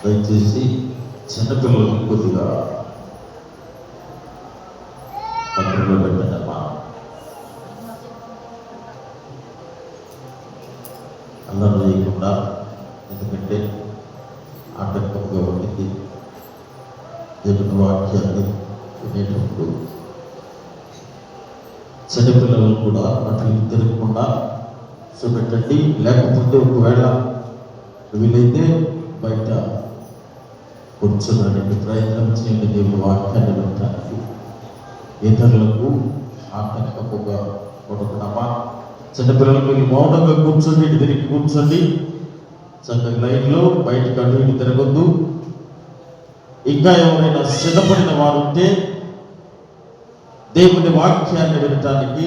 దయచేసి చిన్నపిల్లలకు కొద్దిగా పత్రికలో పెట్టండమ్మా. అల్లరి చేయకుండా, ఎందుకంటే ఆటంకంగా ఉండింది. దేవుని వాక్యాన్ని వినేటప్పుడు చిన్నపిల్లలు కూడా అటు తిరగకుండా చూపెట్టండి. లేకపోతే ఒకవేళ వీలైతే బయట కూర్చోడానికి ప్రయత్నం చేయండి. దేవుని వాక్యాన్ని వినడానికి ఇతరులకు ఆటంకముగా ఉండకున్నామా. చిన్నపిల్లలు మీరు మౌనంగా కూర్చోండి, ఇటు తిరిగి కూర్చోండి. చక్కగా లైన్లో బయటకు అటు ఇటు తిరగొద్దు. ఇంకా ఎవరైనా సిద్ధపడిన వారు ఉంటే దేవుని వాక్యాన్ని వినటానికి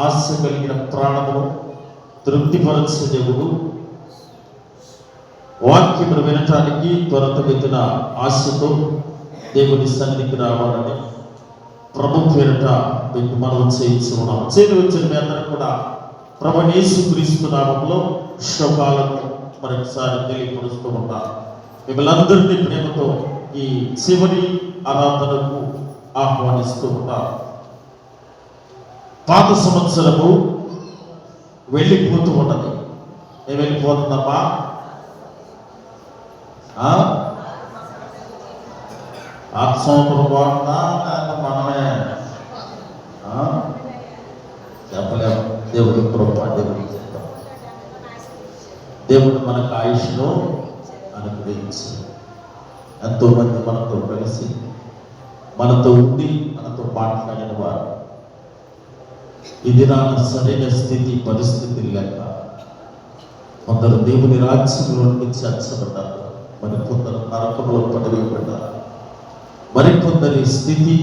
ఆశ కలిగిన ప్రాణమును తృప్తిపరచే దేవుడు వాక్యమును వినటానికి త్వరతగతిన ఆశతో దేవుని సన్నిధికి రావాలని ప్రభు పేరిట మీకు మనం చేయించుకున్నాం. చేతి వచ్చిన మీ అందరూ కూడా ప్రభువైన యేసుక్రీస్తు నామములో శుభాలను మరొకసారి తెలియపరుస్తూ ఉంటాం. మిమ్మల్ని అందరినీ ప్రేమతో ఈ చివరి ఆరాధనకు ఆహ్వానిస్తూ ఉంటాం. పాత సంవత్సరము వెళ్ళిపోతూ ఉన్నది. ఏం వెళ్ళిపోతుందమ్మా? సంవత్సరం బాగుందా? మనమే చెప్పలేము. దేవుడి కృప, దేవుడి చిత్తం. దేవుడు మనకు ఆయుష్ను అనుగ్రహించి ఎంతో మంది మనతో కలిసి మనతో ఉండి మనతో మాట్లాడిన వారు ఇది నాన్న సరైన స్థితి పరిస్థితి లేక కొందరు దేవుని రాజ్యంలో నుండి చేర్చబడ్డారు, మరికొందరు నరకంలో పడవేయబడ్డారు, మరికొందరి స్థితి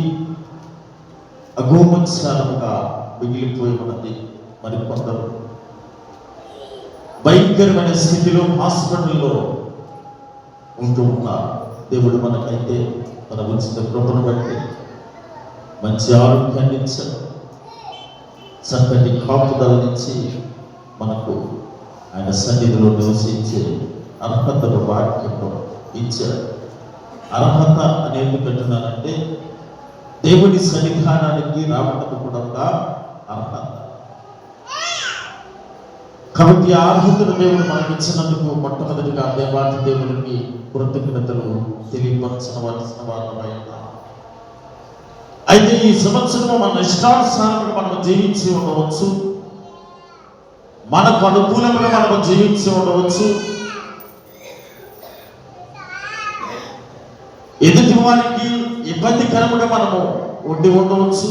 అగోమత్సారముగా మిగిలిపోయి ఉన్నది, మరికొందరు భయంకరమైన స్థితిలో హాస్పిటల్లో ఉంటూ ఉన్నారు. దేవుడు మనకైతే మన ఉచిత కృపను బట్టి మంచి ఆరోగ్యాన్ని ఇచ్చాడు, చక్కటి కాపుదలనిచ్చి మనకు ఆయన సన్నిధిలో నివసించే అర్హతను వాక్యంలో ఇచ్చాడు. అర్హత అనేది పెట్టినానంటే దేవుని సన్నిధానానికి రావటం కూడా అర్హత. కాబట్టి ఆ అర్హతను దేవుడు మనకి ఇచ్చినందుకు మొట్టమొదటిగా దేవాది దేవునికి కృతజ్ఞతలు తెలియపరచవలసిన వారమైన. అయితే ఈ సంవత్సరం మన ఇష్టానుసారంగా మనం జీవించి ఉండవచ్చు, మనకు అనుకూలంగా మనం జీవించి ఉండవచ్చు, ఎదుటి వారికి ఇబ్బందికరంగా మనము ఉండి ఉండవచ్చు,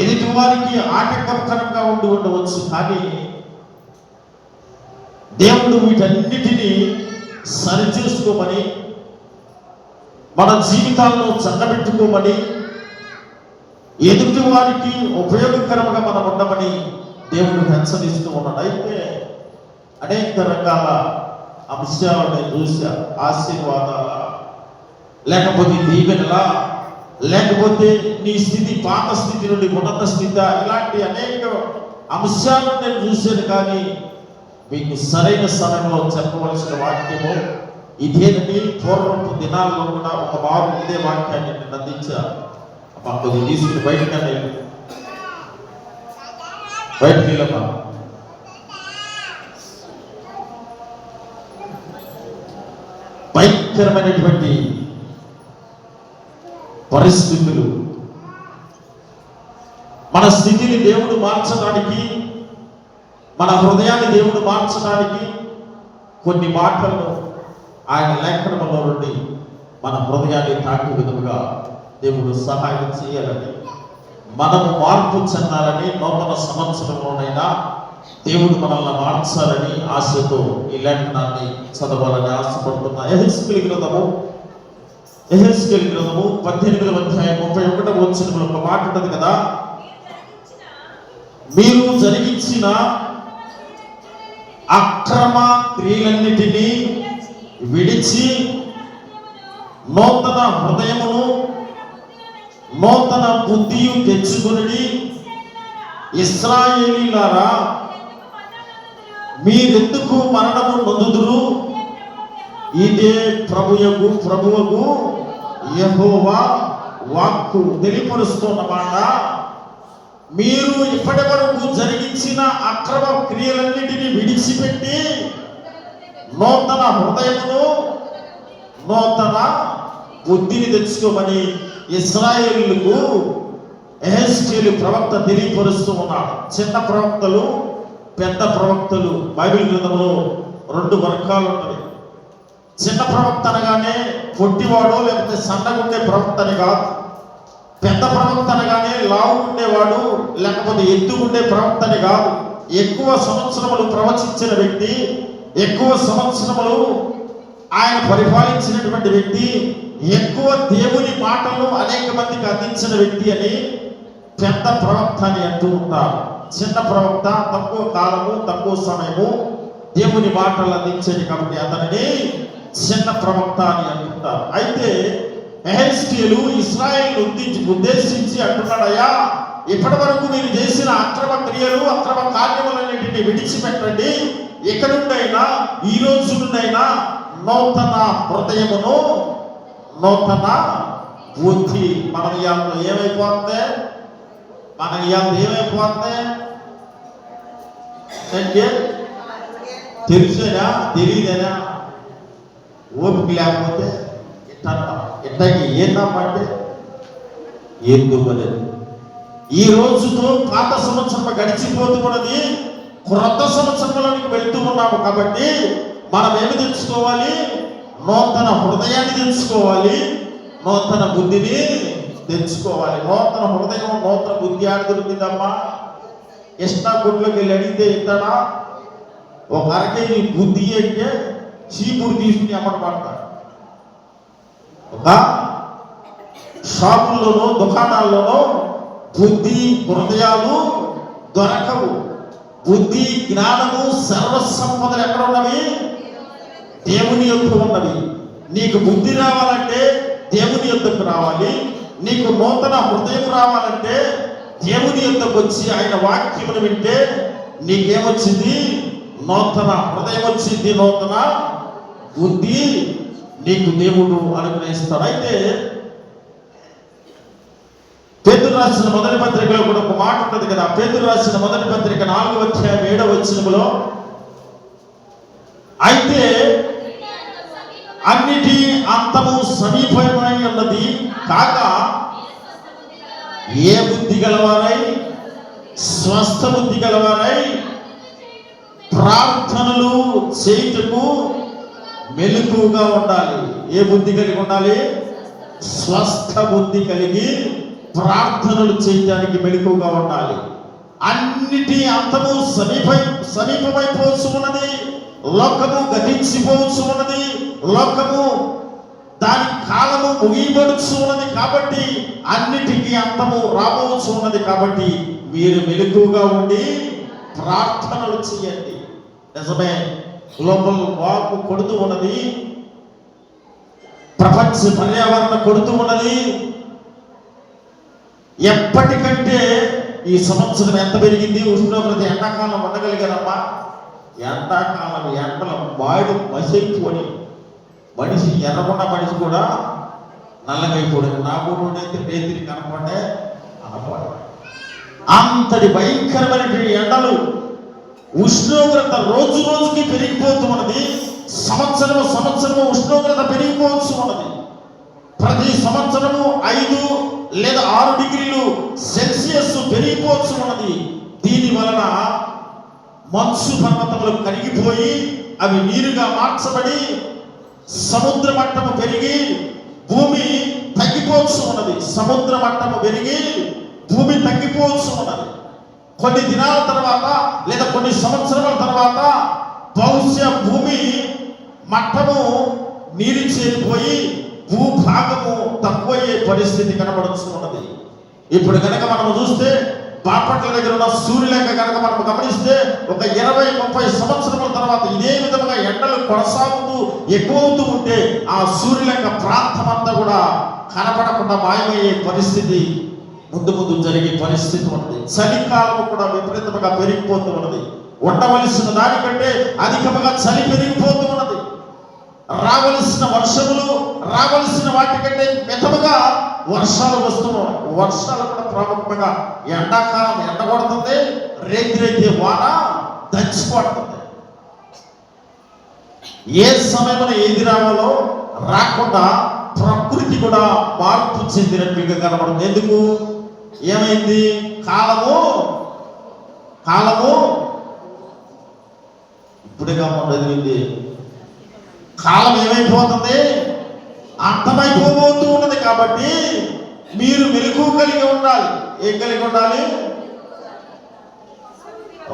ఎదుటి వారికి ఆటంకకరంగా ఉండి ఉండవచ్చు. కానీ దేవుడు వీటన్నిటినీ సరిచేసుకోమని, మన జీవితాల్లో చక్కబెట్టుకోమని, ఎదుటి వారికి ఉపయోగకరంగా మనం ఉండమని దేవుడు హెచ్చరిస్తూ ఉన్నాడు. అయితే అనేక రకాల అంశాలను చూసా, ఆశీర్వాదాల, లేకపోతే దీవెనలా, లేకపోతే నీ స్థితి పాత స్థితి నుండి ఉన్నత స్థితి, ఇలాంటి అనేక అంశాలను నేను చూశాను. కానీ మీకు సరైన సమయంలో చెప్పవలసిన వాక్యము ఇదేనని పూర్వపు దినాల్లో కూడా ఒక వారు ఇదే వాక్యాన్ని నేను అందించా. మాకు తీసుకుని బయటకు వెళ్ళమ్మా. భయంకరమైనటువంటి పరిస్థితులు, మన స్థితిని దేవుడు మార్చడానికి, మన హృదయాన్ని దేవుడు మార్చడానికి కొన్ని మాటలను ఆయన లేఖనంలో నుండి మన హృదయాన్ని తాకి విధముగా దేవుడు సహాయం చేయాలని, మనము మార్పు చెందాలని, నూతన సంవత్సరంలోనైనా దేవుడు మనల్ని మార్చాలని ఆశతో ఈ లేఖనాన్ని చదవాలని ఆశపడుతున్నా. యెహెజ్కేలు గ్రంథము 18వ అధ్యాయం 31వ వచనంలో ఒక మాట ఉంటుంది కదా, మీరు జరిగించిన అక్రమ క్రియలన్నిటినీ విడిచి నూతన హృదయమును నూతన బుద్ధియు తెచ్చుకొని ఇశ్రాయేలీయులారా మీరెందుకు మరణము నొందుదురు, ఇదే ప్రభువుకు యెహోవా వాక్కు తెలియపరుస్తున్నమాట. మీరు ఇప్పటి వరకు జరిగించిన అక్రమ క్రియలన్నిటినీ విడిచిపెట్టి నూతన హృదయమును నూతన బుద్ధిని తెచ్చుకోమని ఇశ్రాయేలుకు యెహెజ్కేలు ప్రవక్త తెలియపరుస్తూ ఉన్నాడు. చిన్న ప్రవక్తలు, పెద్ద ప్రవక్తలు. బైబిల్ గ్రంథంలో 2 వర్గాలు ఉన్నాయి. చిన్న ప్రవక్త అనగానే పొట్టివాడో లేకపోతే సన్నగుండే ప్రవక్త అని కాదు. పెద్ద ప్రవక్త అనగానే లావు ఉండేవాడు లేకపోతే ఎత్తుగుండే ప్రవక్త అని కాదు. ఎక్కువ సంవత్సరములు ప్రవచించిన వ్యక్తి, ఎక్కువ సంవత్సరములు ఆయన పరిపాలించినటువంటి వ్యక్తి, ఎక్కువ దేవుని మాటలు అనేక మందికి అందించిన వ్యక్తి అని పెద్ద ప్రవక్త అని అంటూ ఉంటారు. చిన్న ప్రవక్త తక్కువ కాలము, తక్కువ సమయము దేవుని మాటలు అందించేది కాబట్టి అతనిని చిన్న ప్రవక్త అని అంటుంటారు. అయితే యెహెజ్కేలు ఇశ్రాయేలును ఉద్దేశించి అంటున్నాడయ్యా, ఇప్పటి వరకు మీరు చేసిన అక్రమ క్రియలు, అక్రమ కార్యములన్నింటినీ విడిచిపెట్టండి. ఇక నుండైనా, ఈ రోజు నుండైనా నూతన హృదయమును నూతన బుద్ధి. మన ఇవాళ ఏమైపోతుంది? తెలుసేనా తెలియదేనా? ఓపిక లేకపోతే ఇట్లాగే ఏంటంటే ఎందుకలేదు. ఈ రోజుతో పాత సంవత్సరం గడిచిపోతూ ఉన్నది, క్రొత్త సంవత్సరంలోనికి వెళ్తూ ఉన్నాము. కాబట్టి మనం ఏమి తెచ్చుకోవాలి? నూతన హృదయాన్ని తెచ్చుకోవాలి, నూతన బుద్ధిని తెచ్చుకోవాలి. నూతన హృదయం, నూతన బుద్ధి ఆడ దొరికిందమ్మా. కృష్ణా గుడ్లోకి వెళ్ళి అడిగితే ఇస్తాడా? ఒక అరకేజీ బుద్ధి అంటే చీపురు తీసుకుని అమ్మటపడతాడు. ఒక షాపుల్లోనో దుకాణాల్లోనో బుద్ధి హృదయాలు దొరకవు. బుద్ధి, జ్ఞానము, సర్వసంపదలు ఎక్కడ ఉన్నవి? దేవుని యొద్ద ఉన్నవి. నీకు బుద్ధి రావాలంటే దేవుని యొద్దకు రావాలి. నీకు నూతన హృదయం రావాలంటే దేవుని యొద్దకు వచ్చి ఆయన వాక్యమును వింటే నీకేమొచ్చింది? నూతన హృదయం వచ్చింది, నూతన బుద్ధి నీకు దేవుడు అనుగ్రహిస్తాడు. అయితే పేతురు రాసిన మొదటి పత్రికలో కూడా ఒక మాట ఉంటుంది కదా. పేతురు రాసిన మొదటి పత్రిక 4వ అధ్యాయం 7వ వచనములో, అయితే అన్నిటి అంతము సమీపమై ఉన్నది కాక ఏ బుద్ధి గలవారై, స్వస్థ బుద్ధి గలవారై ప్రార్థనలు చేయుటకు మెలకువగా ఉండాలి. ఏ బుద్ధి కలిగి ఉండాలి? స్వస్థ బుద్ధి కలిగి ప్రార్థనలు చేయడానికి మెలకువగా ఉండాలి. అన్నిటి అంతము సమీపమైపోవచ్చు ఉన్నది. లోకము గతించిపోవచ్చు ఉన్నది. లోకము దాని కాలము ముగియబడుచు ఉన్నది. కాబట్టి అన్నిటికీ అంతము రాబోవచ్చు ఉన్నది. కాబట్టి మీరు మెలకువగా ఉండి ప్రార్థనలు చేయండి. నిజమే, గ్లోబల్ వార్పు కొడుతూ ఉన్నది, ప్రపంచ పర్యావరణ కొడుతూ ఉన్నది. ఎప్పటికంటే ఈ సంవత్సరం ఎంత పెరిగింది ఉష్ణోగ్రత. ఎండాకాలం ఉండగలిగారమ్మా? ఎండాకాలం ఎండల బాడి మసైపోని మనిషి, ఎర్రగొండ మనిషి కూడా నల్లగైపోయింది. నా కూడా రేతిరి కనపడే అనపడే అంతటి భయంకరమైన ఎండలు, ఉష్ణోగ్రత రోజు రోజుకి పెరిగిపోతూ ఉన్నది. సంవత్సరము ఉష్ణోగ్రత పెరిగిపోవచ్చు ఉన్నది. ప్రతి సంవత్సరము 5 లేదా 6 డిగ్రీలు సెల్సియస్ పెరిగిపోవచ్చు ఉన్నది. దీని వలన మంచు పర్వతములు కరిగిపోయి అవి నీరుగా మార్చబడి సముద్ర మట్టము పెరిగి భూమి తగ్గిపోవచ్చు ఉన్నది. సముద్ర మట్టము పెరిగి భూమి తగ్గిపోవచ్చు ఉన్నది. కొన్ని దినాల తర్వాత లేదా కొన్ని సంవత్సరాల తర్వాత బహుశా భూమి మట్టము నీరు చేరిపోయి భూభాగము తక్కువయ్యే పరిస్థితి కనబడుతూ ఉన్నది. ఇప్పుడు కనుక మనం చూస్తే బాపట్ల దగ్గర ఉన్న సూర్యలేఖ కనుక మనం గమనిస్తే ఒక 20-30 సంవత్సరాల తర్వాత ఇదే విధంగా ఎండలు కొనసాగుతూ ఎక్కువవుతూ ఉంటే ఆ సూర్యలేఖ ప్రాంతం అంతా కూడా కనపడకుండా మాయమయ్యే పరిస్థితి ముందు జరిగే పరిస్థితి ఉన్నది. చలికాలం కూడా విపరీతంగా పెరిగిపోతూ ఉన్నది. ఉండవలసిన దానికంటే అధికముగా చలి పెరిగిపోతూ ఉన్నది. రావలసిన వర్షములు రావలసిన వాటికంటే మితముగా వర్షాలు వస్తున్నాయి. వర్షాలు కూడా ప్రాముఖ్యంగా ఎండాకాలం ఎండ కొడుతుంది, రేతి వాన దంచిపడుతుంది. ఏ సమయంలో ఏది రావాలో రాకుండా ప్రకృతి కూడా మార్పు చెందినట్లుగా కనబడుతుంది. ఎందుకు? ఏమైంది? కాలము ఇప్పుడే గమనింది. కాలం ఏమైపోతుంది? అంతమైపోతూ ఉన్నది. కాబట్టి మీరు మెలకువ కలిగి ఉండాలి. ఏం కలిగి ఉండాలి?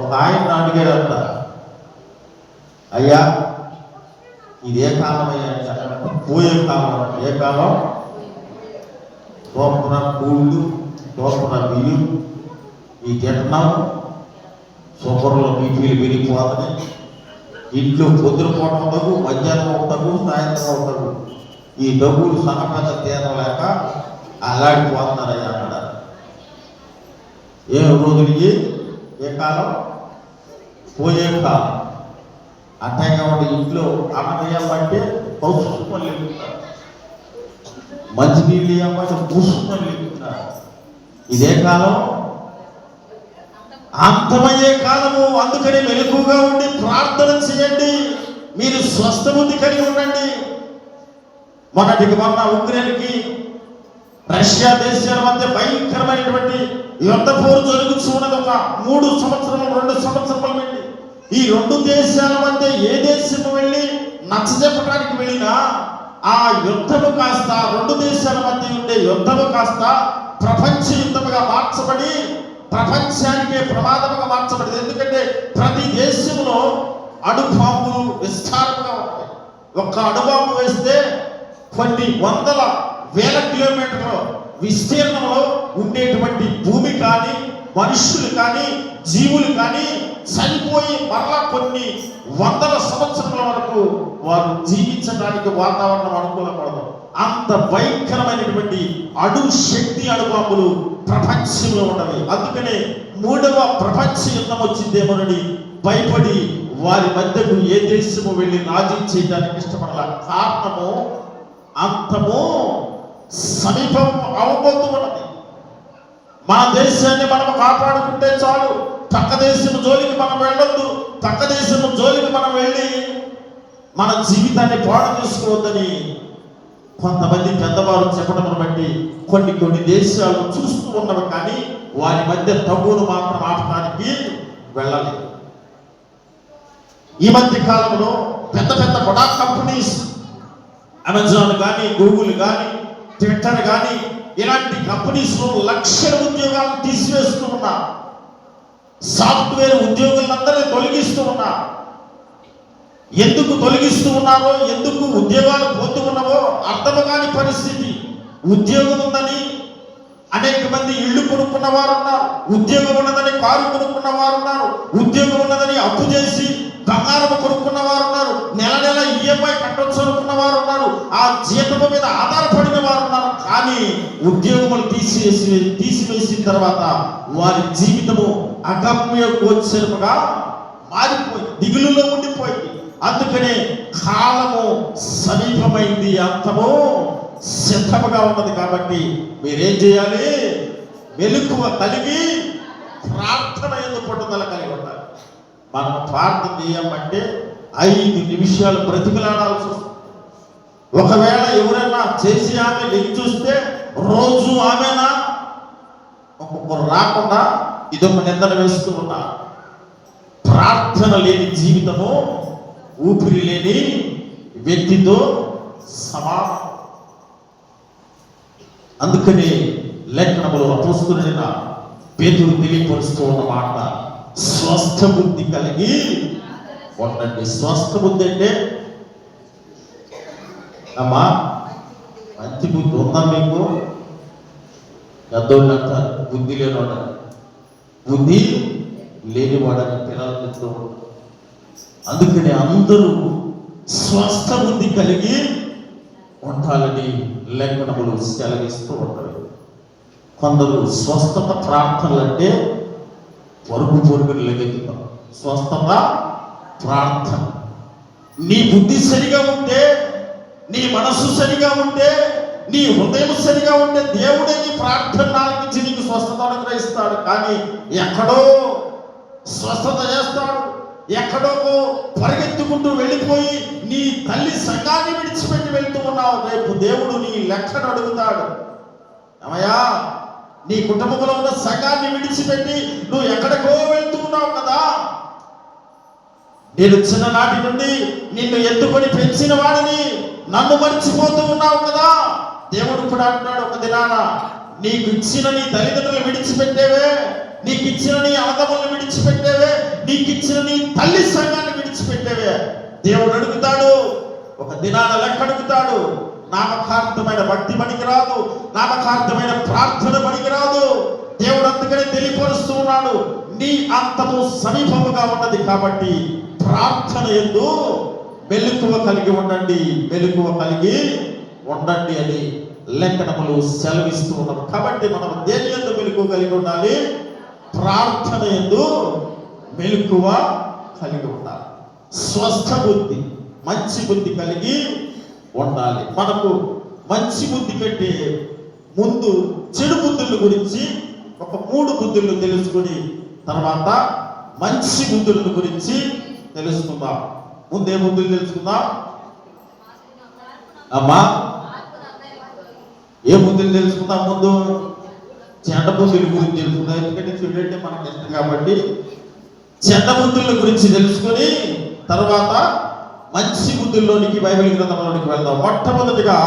ఒక ఆయన అడిగాడంట, అయ్యా ఇదే కాలం అయ్యా, పోయే కాలం. ఏ కాలం? తోపున కూళ్ళు, తోపున బియ్యం, ఈ తింటున్నాం, షుగర్లో బీపీలు పెరిగిపోతున్నాయి, ఇంట్లో పొద్దున పూట అవుతావు, మధ్యాహ్నం అవుతావు, సాయంత్రం అవుతావు. ఈ డబ్బులు సన్నపేద తీరలేక అలాడిపోతున్నారయ్యా అక్కడ. ఏ రోజులకి? ఏ కాలం? పోయే కాలం. అట్టే కాబట్టి ఇంట్లో అన్నం వేయమంటే పౌసుమని లేపుతున్నారు, మంచినీళ్ళు వేయమంటే పూసుమని లేపుతున్నారు. ఇదే కాలం, అంతమయ్యే కాలము. అందుకని మెలకువగా ఉండి ప్రార్థన చేయండి. మీరు స్వస్థ బుద్ధి కలిగి ఉండండి. మొన్నటికి మొన్న ఉక్రెయిన్కి రష్యా దేశాల మధ్య భయంకరమైనటువంటి యుద్ధ పోరు జరుగుతూ ఉన్నది. ఒక 3 సంవత్సరాలు 2 సంవత్సరాలు వెళ్ళి ఈ 2 దేశాల మధ్య ఏ దేశం వెళ్ళి నచ్చజెప్పడానికి వెళ్ళినా ఆ యుద్ధము కాస్త 2 దేశాల మధ్య ఉండే యుద్ధము కాస్త ప్రపంచ యుద్ధముగా మార్చబడి ప్రపంచానికే ప్రమాదముగా మార్చబడింది. ఎందుకంటే ప్రతి దేశంలో అణుబాంబులు విస్తారంగా ఉంటాయి. ఒక్క అణుబాంబు వేస్తే కొన్ని వందల వేల కిలోమీటర్ల విస్తీర్ణంలో ఉండేటువంటి భూమి కానీ, మనుషులు కానీ, జీవులు కానీ చనిపోయి మరలా కొన్ని వందల సంవత్సరాల వరకు వారు జీవించడానికి వాతావరణం అనుకూలపడదు. అంత భయంకరమైనటువంటి శక్తి అణుబాంబులు ప్రపంచంలో ఉన్నవి. అందుకనే 3వ ప్రపంచ యుద్ధం వచ్చిందేమోనని భయపడి వారి మధ్యకు ఏ దేశము వెళ్ళి రాజ్యం చేయడానికి ఇష్టపడాల. కారణము అంతము సమీపం అవబోతూ ఉన్నది. మన దేశాన్ని మనం కాపాడుకుంటే చాలు. పక్క దేశం జోలికి మనం వెళ్ళొద్దు. పక్క దేశం జోలికి మనం వెళ్ళి మన జీవితాన్ని పాడు చేసుకోవద్దని కొంతమంది పెద్దవారు చెప్పడం బట్టి కొన్ని దేశాలు చూస్తూ ఉన్నవి, కానీ వారి మధ్య తగును మాత్రం ఆపడానికి వెళ్ళలేదు. ఈ మధ్య కాలంలో పెద్ద బడా కంపెనీస్, అమెజాన్ కానీ, గూగుల్ కానీ, ట్విట్టర్ కానీ, ఇలాంటి కంపెనీస్ లో లక్షల ఉద్యోగాలను తీసివేస్తూ ఉన్నారు. సాఫ్ట్వేర్ ఉద్యోగులందరినీ తొలగిస్తూ ఉన్నారు. ఎందుకు తొలగిస్తూ ఉన్నారో, ఎందుకు ఉద్యోగాలు పోతూ ఉన్నావో అర్థము కాని పరిస్థితి. ఉద్యోగం ఉందని అనేక మంది ఇళ్ళు కొనుక్కున్న వారు ఉన్నారు. ఉద్యోగం ఉన్నదని కారు కొనుక్కున్న వారు ఉన్నారు. ఉద్యోగం ఉన్నదని అప్పు చేసి బంగారం కొనుక్కున్న వారు ఉన్నారు. నెల ఈఎంఐ కట్టొచ్చు అనుకున్న వారు ఉన్నారు. ఆ జీతము మీద ఆధారపడిన వారు ఉన్నారు. కానీ ఉద్యోగములు తీసివేసిన తర్వాత వారి జీవితము అగమ్య గోచరముగా మారిపోయింది, దిగులులో ఉండిపోయింది. అందుకనే కాలము సమీపమైంది, అంతము సిద్ధముగా ఉన్నది. కాబట్టి మీరేం చేయాలి? మెలకువ కలిగి ప్రార్థన యందు పట్టుదల కలిగి ఉండాలి. మనం ప్రార్థన చేయమంటే 5 నిమిషాలు బ్రతిమలాడాల్సి వస్తుంది. ఒకవేళ ఎవరైనా చేసి ఆమె లెగి చూస్తే రోజు ఆమెనా ఒక్కొక్కరు రాకుండా ఇదొక నిందన వేస్తూ ఉన్నా. ప్రార్థన లేని జీవితము ఊపిరి లేని వ్యక్తితో సమానం. అందుకని లేఖనములో అపోస్తలుడైన పేతురు తెలియపరుస్తూ ఉన్న మాట, స్వస్థ బుద్ధి కలిగి ఉండండి. స్వస్థ బుద్ధి అంటే అమ్మా మంచి బుద్ధి ఉందా మీకు? పెద్దోళ్ళు అంటారు బుద్ధి లేనివాడు, బుద్ధి లేనివాడని పిల్లలు చెప్తూ ఉంటారు. అందుకని అందరూ స్వస్థ బుద్ధి కలిగి ఉండాలని లేఖనములు సెలవిస్తూ ఉంటారు. కొందరు స్వస్థత ప్రార్థనలు అంటే పొరుగులు లెగెత్తుతారు. స్వస్థత ప్రార్థన, నీ బుద్ధి సరిగా ఉంటే నీ మనస్సు సరిగా ఉంటే, నీ హృదయం సరిగా ఉంటే దేవుడే నీ ప్రార్థన ఆలకించి నీకు స్వస్థత అనుగ్రహిస్తాడు. కానీ ఎక్కడో స్వస్థత చేస్తాడు, ఎక్కడో పరిగెత్తుకుంటూ వెళ్ళిపోయి నీ తల్లి సంఘాన్ని విడిచిపెట్టి వెళ్తూ ఉన్నావు. రేపు దేవుడు నీ లెక్కను అడుగుతాడు. ఏమయ్యా, నీ కుటుంబంలో ఉన్న సంఘాన్ని విడిచిపెట్టి నువ్వు ఎక్కడికో వెళ్తూ ఉన్నావు కదా. నేను చిన్ననాటి నుండి నిన్ను ఎత్తుకొని పెంచిన వాడిని, నన్ను మర్చిపోతూ ఉన్నావు కదా. దేవుడు కూడా అంటున్నాడు, ఒక దినాన నీకు ఇచ్చిన నీ తల్లిదండ్రులు విడిచిపెట్టేవే, నీకు ఇచ్చిన నీ అన్నదమ్ములను విడిచిపెట్టేవే, నీకు ఇచ్చిన నీ తల్లి సంఘాన్ని విడిచిపెట్టేవే. దేవుడు అడుగుతాడు, ఒక దినాన లెక్క అడుగుతాడు. నామకార్థమైన భక్తి పనికిరాదు, నామకార్థమైన ప్రార్థన పనికిరాదు. దేవుడు అందుకనే తెలియపరుస్తూ ఉన్నాడు, నీ అంతము సమీపముగా ఉన్నది కాబట్టి ప్రార్థన యందు మెలకువ కలిగి ఉండండి, మెలకువ కలిగి ఉండండి అని లేఖనములు సెలవిస్తూ ఉన్నాం. కాబట్టి మనం దేని యందు మెలకువ కలిగి ఉండాలి? ప్రార్థన యందు మెలకువ కలిగి ఉండాలి. స్వస్థ బుద్ధి, మంచి బుద్ధి కలిగి ఉండాలి. మనకు మంచి బుద్ధి పెట్టే ముందు చెడు బుద్ధుల గురించి ఒక 3 బుద్ధులను తెలుసుకుని తర్వాత మంచి బుద్ధుల గురించి తెలుసుకుందాం. ముందే బుద్ధులు తెలుసుకుందాం. అమ్మా, ఏ బుద్ధులు తెలుసుకుందాం? ముందు చెడ్డ బుద్ధుల గురించి తెలుసుకుందాం. ఎందుకంటే చూడండి మనకి ఇష్టం కాబట్టి చెడ్డ బుద్ధుల గురించి తెలుసుకొని తర్వాత మంచి బుద్ధుల్లోనికి, బైబిల్ గ్రంథంలోనికి వెళ్దాం. మొట్టమొదటిగా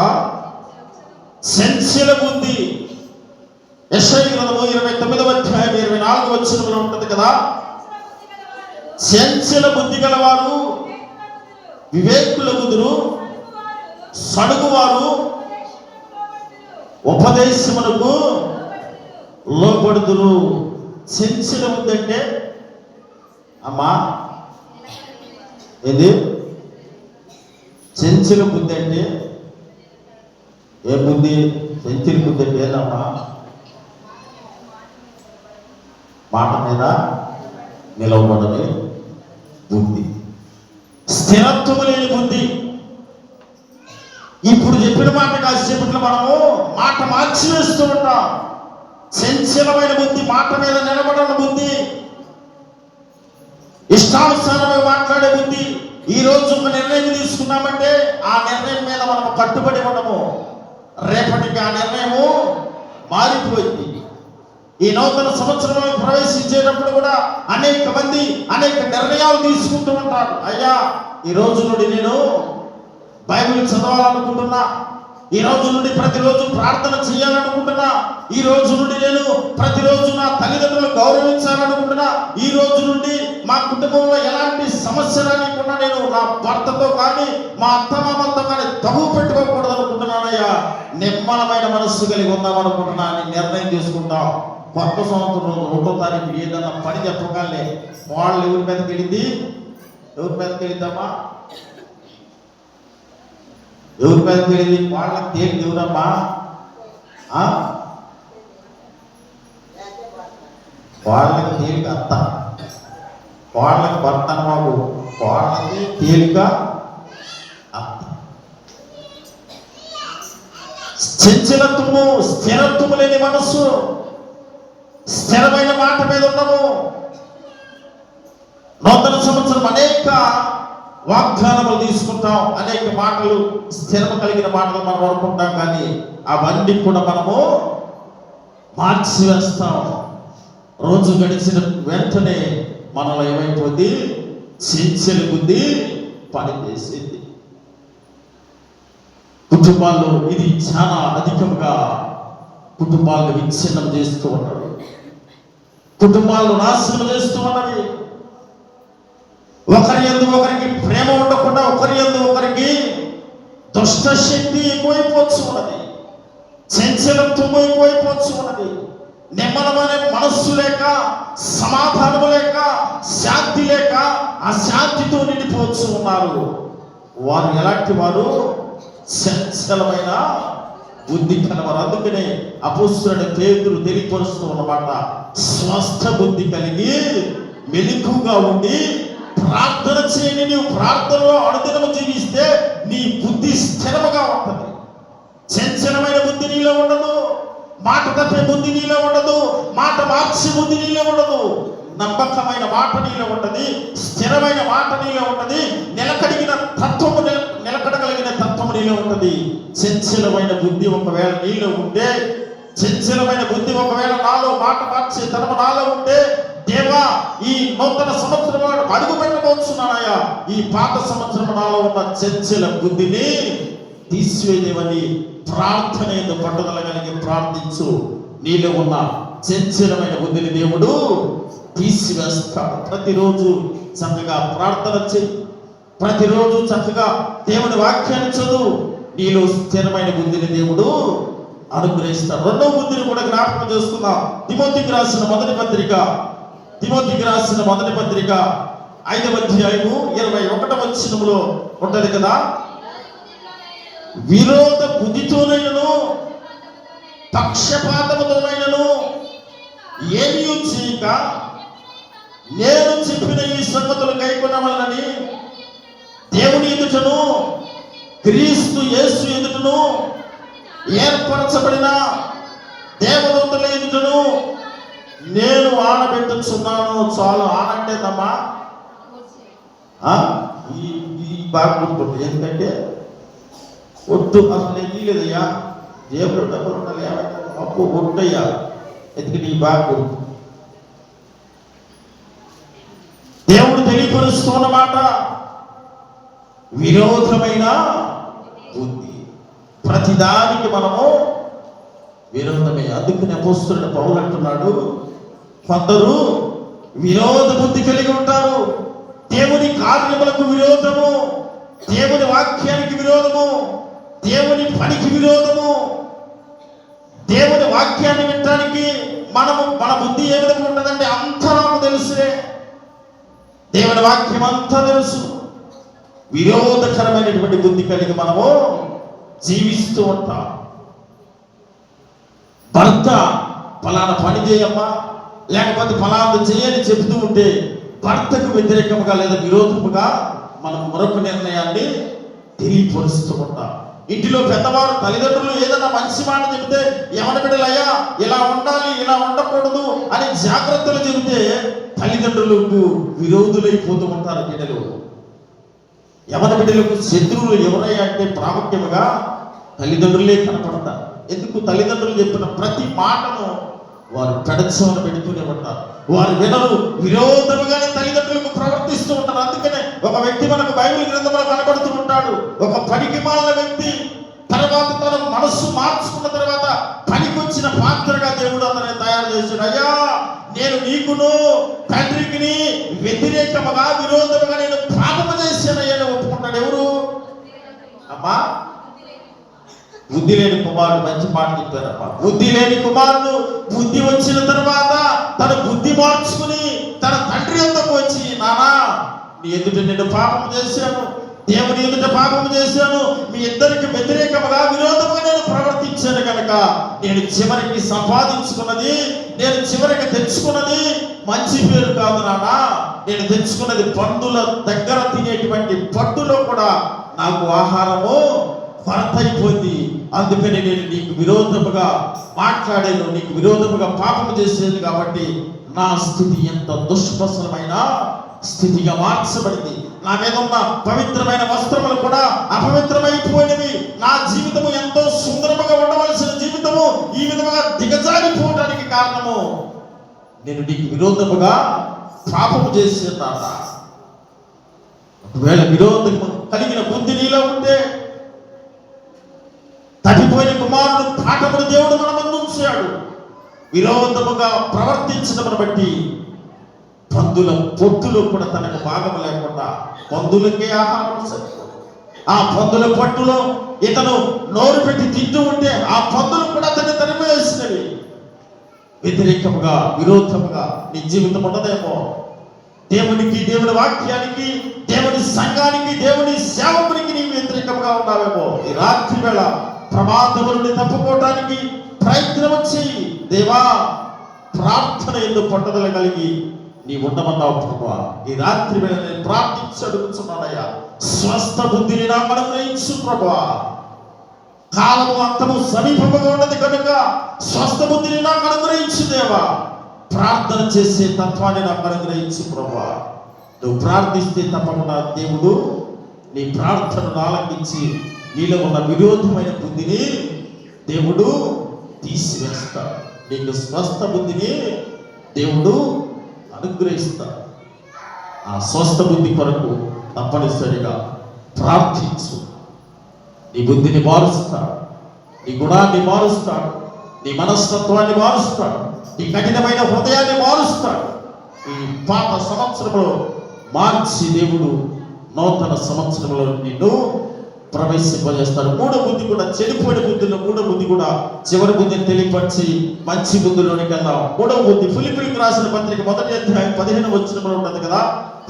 చంచల బుద్ధి. యెషయా గ్రంథము 29వ అధ్యాయం 24వ వచనంలో ఉంటుంది కదా, చంచల బుద్ధి గలవారు వివేకుల బుద్ధులు, సడుగువారు ఉపదేశమునకు లోబడుదురు. చంచల బుద్ధి అంటే అమ్మా ఏది? చంచల బుద్ధి అంటే ఏ బుద్ధి? చంచల బుద్ధి అంటే ఏదమ్మా? మాట మీద నిలవబడని బుద్ధి, స్థిరత్వం లేని బుద్ధి. ఇప్పుడు చెప్పిన మాట కాసేపట్లో మనము మాట మార్చి వేస్తూ ఉంటాం. చంచలమైన బుద్ధి, మాట మీద నిలబడని బుద్ధి, ఇష్టానుసారమే మాట్లాడే బుద్ధి. ఈ రోజు ఒక నిర్ణయం తీసుకున్నామంటే ఆ నిర్ణయం మీద మనం కట్టుబడి ఉండము. రేపటికి ఆ నిర్ణయము మారిపోయింది. ఈ నూతన సంవత్సరంలో ప్రవేశించేటప్పుడు కూడా అనేక మంది అనేక నిర్ణయాలు తీసుకుంటూ ఉంటారు. అయ్యా, ఈ రోజు నుండి నేను బైబిల్ చదవాలనుకుంటున్నా, ఈ రోజు నుండి ప్రతిరోజు ప్రార్థన చేయాలనుకుంటున్నా, ఈ రోజు నుండి నేను ప్రతిరోజు నా తల్లిదండ్రులు గౌరవించాలనుకుంటున్నా, ఈ రోజు నుండి మా కుటుంబంలో ఎలాంటి సమస్య రానికుండా నేను నా భర్తతో కానీ మా అత్తమామలతో కానీ తగువ పెట్టుకోకూడదు అనుకుంటున్నానయ్యా, నిమ్మలమైన మనస్సు కలిగి ఉందామనుకుంటున్నా అని నిర్ణయం తీసుకుంటాం. కొత్త సంవత్సరం 1వ తారీఖు ఏదన్నా పని చెప్పగానే వాళ్ళు ఎవరి మీదకి వెళ్ళింది? ఎవరి మీదకి వెళ్ళిద్దామా? ఎవరి మీదకి వెళ్ళింది? వాళ్ళకి తేలి దేవురమ్మా, వాళ్ళకి తేలిక అత్త, వాళ్ళకి భర్త బాబు, వాళ్ళకి తేలిక అత్త. చంచలత్వము, స్థిరత్వము లేని మనస్సు, స్థిరమైన మాట మీద ఉండము. నూతన సంవత్సరం అనేక వాగ్దానములు తీసుకుంటాం, అనేక మాటలు, స్థిరము కలిగిన మాటలు మనం అనుకుంటాం. కానీ అవన్నీ కూడా మనము మార్చివేస్తాం. రోజు గడిచిన వెంటనే మనలో ఏమైపోద్ది? చంచల బుద్ధి పనిచేసింది. కుటుంబాల్లో ఇది చాలా అధికంగా కుటుంబాలను విచ్ఛిన్నం చేస్తూ ఉన్నవి, కుటుంబాలను నాశనం చేస్తూ ఉన్నవి. ఒకరి యందు ఒకరికి ప్రేమ ఉండకుండా ఒకరి యందు ఒకరికి దుష్ట శక్తి ఎక్కువైపోవచ్చు ఉన్నది, చంచలత్వం ఎక్కువైపోవచ్చు ఉన్నది. నిమ్మలమైన మనస్సు లేక, సమాధానము లేక, శాంతి లేక అశాంతితో నిండిపోవచ్చు ఉన్నారు. వారు ఎలాంటి వారు? చంచలమైన బుద్ధి కలవారు. అందుకనే అపోస్తలుడైన పేతురు తెలియపరుస్తూ ఉన్నమాట, స్వస్థ బుద్ధి కలిగి మెలకువగా ఉండి ప్రార్థన చేయని నీవు ప్రార్థనలో అనుదినము జీవిస్తే నీ బుద్ధి స్థిరముగా ఉంటుంది. చంచలమైన బుద్ధి నీలో ఉండదు, మాట తప్పే బుద్ధి నీలో ఉండదు, మాట మార్చే బుద్ధి నీలో ఉండదు. నమ్మకమైన మాట నీలో ఉంటది, స్థిరమైన మాట నీలో ఉంటది, నిలకడగలిగిన తత్వము నీలో ఉంటది. చంచలమైన బుద్ధి ఒకవేళ నీలో ఉంటే, చంచలమైన బుద్ధి ఒకవేళ నాలో మాట మార్చే తనము నాలో ఉంటే, దేవా ఈ నూతన సంవత్సరం అడుగు పెట్టబోతున్నానయ్యా, ఈ పాత సంవత్సరం నాలో ఉన్న చంచల బుద్ధిని తీసివేయవని ప్రార్థన ఎందు పట్టుదల కలిగి ప్రార్థించు. నీలో ఉన్న చంచలమైన బుద్ధిని దేవుడు తీసివేస్తాడు. ప్రతిరోజు చక్కగా ప్రార్థన చేయి, ప్రతిరోజు చక్కగా దేవుని వాక్యాన్ని చదువు. నీలో స్థిరమైన బుద్ధిని దేవుడు అనుగ్రహిస్తాడు. రెండవ బుద్ధిని కూడా జ్ఞాపకం చేసుకుందాం. తిమోతికి రాసిన మొదటి పత్రిక 5వ అధ్యాయము 21వ వచనములో ఉంటది కదా, విరోధ బుద్ధితోనైనను పక్షపాతముతోనైనను ఏమీ చేయక నేను చెప్పిన ఈ సంగతులు కైకొనవలనని దేవుని ఎదుటను క్రీస్తు యేసు ఎదుటను ఏర్పరచబడిన దేవదూతల ఎదుటను నేను ఆనబెట్టుచున్నాను. చాలు, ఆనంటేదమ్మా ఈ బాగా గుర్తుంది. ఎందుకంటే ఒట్టు అసలు లేదయ్యా, జేబులో డబ్బులు ఉండాలి, ఏమైనా అప్పు ఒట్టయ్యా. ఎందుకంటే ఈ బాగా గుర్తు దేవుడు తెలియపరుస్తున్నమాట, విరోధమైన బుద్ధి. ప్రతిదానికి మనము విరోధమే. అందుకని అపోస్తలుడైన పౌలు అంటున్నాడు, కొందరు విరోధ బుద్ధి కలిగి ఉంటారు. దేవుని కార్యములకు విరోధము, దేవుని వాక్యానికి విరోధము, దేవుని పనికి విరోధము. దేవుని వాక్యాన్ని వినడానికి మన బుద్ధి ఏ విధంగా ఉంటుందంటే అంతా నాకు తెలుసులే, దేవుని వాక్యం అంతా తెలుసు. విరోధకరమైనటువంటి బుద్ధి కలిగి మనము జీవిస్తూ ఉంటాం. భర్త ఫలానా పని చేయమ్మా, లేకపోతే ఫలానా చేయని చెబుతూ ఉంటే భర్తకు వ్యతిరేకముగా లేదా విరోధముగా మనం మరొక నిర్ణయాన్ని తెలియపరుస్తూ ఉంటాం. ఇంటిలో పెద్దవారు తల్లిదండ్రులు ఏదైనా మంచి మాట చెబితే, ఎవరి బిడ్డలయ్యా ఇలా ఉండాలి, ఇలా ఉండకూడదు అని జాగ్రత్తలు చెబితే తల్లిదండ్రులకు విరోధులైపోతూ ఉంటారు బిడ్డలు. ఎవరి బిడ్డలకు శత్రువులు ఎవరయ్యా అంటే ప్రాముఖ్యముగా తల్లిదండ్రులే కనపడతారు. ఎందుకు? తల్లిదండ్రులు చెప్పిన ప్రతి మాటను వారు పెడచవన పెడుతూనే ఉంటారు. వారు వినరు, విరోధముగానే తల్లిదండ్రులకు ప్రవర్తిస్తూ ఉంటారు. అందుకనే ఒక వ్యక్తి మనకు బైబిల్ గ్రంథంలో కనబడుతూ ఉంటాడు. ఒక పనికి మాలిన వ్యక్తి తర్వాత తన మనస్సు మార్చుకున్న తర్వాత పనికొచ్చిన పాత్రగా దేవుడు అతన్ని తయారు చేశాడు. అయ్యా, నేను నీకును తండ్రికి వ్యతిరేకముగా విరోధముగా నేను పాపము చేశానయ్యా అని ఒప్పుకుంటాడు. ఎవరు? అమ్మా, బుద్ధి లేని కుమారుడు. మంచి మాట చెప్పారమ్మా. బుద్ధి లేని కుమారుడు బుద్ధి వచ్చిన తర్వాత తన బుద్ధి మార్చుకుని తన తండ్రి వద్దకు వచ్చి, నానా నీ ఎదుట నేను పాపం చేశాను, దేవుని ఎదుట పాపం చేశాను, మీ ఇద్దరికి వ్యతిరేకముగా విరోధముగా నేను ప్రవర్తించాను కనుక నేను చివరికి సంపాదించుకున్నది, నేను చివరికి తెచ్చుకున్నది మంచి పేరు కాదు నానా, నేను తెచ్చుకున్నది పండుల దగ్గర తినేటువంటి పట్టులో కూడా నాకు ఆహారము కొరత అయిపోయింది. అందుకని నేను నీకు విరోధముగా మాట్లాడాను, నీకు విరోధముగా పాపము చేసేది కాబట్టి నా స్థితి ఎంత దుష్పసమైన స్థితిగా మార్చబడింది. నా మీద ఉన్న పవిత్రమైన వస్త్రములు కూడా అపవిత్రమైపోయినవి. నా జీవితము ఎంతో సుందరముగా ఉండవలసిన జీవితము ఈ విధముగా దిగజారిపోవడానికి కారణము నేను నీకు విరోధముగా పాపము చేసేదానా. ఒకవేళ విరోధము కలిగిన బుద్ధి నీలో ఉంటే తప్పిపోయిన కుమారుడు పాఠమును దేవుడు మన ముందు ఉంచాడు. విరోధముగా ప్రవర్తించడం బట్టి పందుల పొట్టులో కూడా తనకు భాగం లేకుండా పందులకే ఆహారం సరిపోదు. ఆ పందుల పట్టులో ఇతను నోరు పెట్టి తింటూ ఉంటే ఆ పందులు కూడా అతన్ని తరిమేసినవి. వ్యతిరేకముగా విరోధముగా నీ జీవితం ఉండదేమో. దేవునికి, దేవుని వాక్యానికి, దేవుని సంఘానికి, దేవుని సేవకునికి నీకు వ్యతిరేకముగా ఉన్నావేమో. ఈ రాత్రి వేళ ప్రమాదము నుండి తప్పుకోవటానికి ప్రయత్నం చేయి. దేవా, ప్రార్థన ఎందుకు పట్టుదల కలిగి నీ ఉండమన్నావు ప్రభువా. ఈ రాత్రి వేళ నేను ప్రార్థించి అడుగుతున్నానయ్యా, స్వస్థ బుద్ధిని నాకు అనుగ్రహించు ప్రభువా. కాలము అంతము సమీపముగా ఉన్నది కనుక స్వస్థ బుద్ధిని నాకు అనుగ్రహించు దేవా. ప్రార్థన చేసే తత్వాన్ని నాకు అనుగ్రహించు ప్రభువా. నువ్వు ప్రార్థిస్తే తప్పకుండా దేవుడు నీ ప్రార్థనను ఆలకించి నీలో ఉన్న విరోధమైన బుద్ధిని దేవుడు తీసివేస్తాడు. నీకు స్వస్థ బుద్ధిని దేవుడు అనుగ్రహిస్తాడు. ఆ స్వస్థ బుద్ధి కొరకు తప్పనిసరిగా ప్రార్థించు. నీ బుద్ధిని మారుస్తాడు, నీ గుణాన్ని మారుస్తాడు, నీ మనస్తత్వాన్ని మారుస్తాడు, నీ కఠినమైన హృదయాన్ని మారుస్తాడు. ఈ పాత సంవత్సరంలో మార్చి దేవుడు నూతన సంవత్సరంలో నిన్ను ప్రవేశింపజేస్తాడు. మూడో బుద్ధి కూడా, చెడిపోయిన బుద్ధిలో మూడో బుద్ధి కూడా చివరి బుద్ధిని తెలియపరిచి మంచి బుద్ధిలోనికి వెళ్దాం. మూడవ బుద్ధి ఫిలిప్పీయులకు రాసిన పత్రిక 1వ అధ్యాయం 15వ వచనంలో ఉన్నది కదా.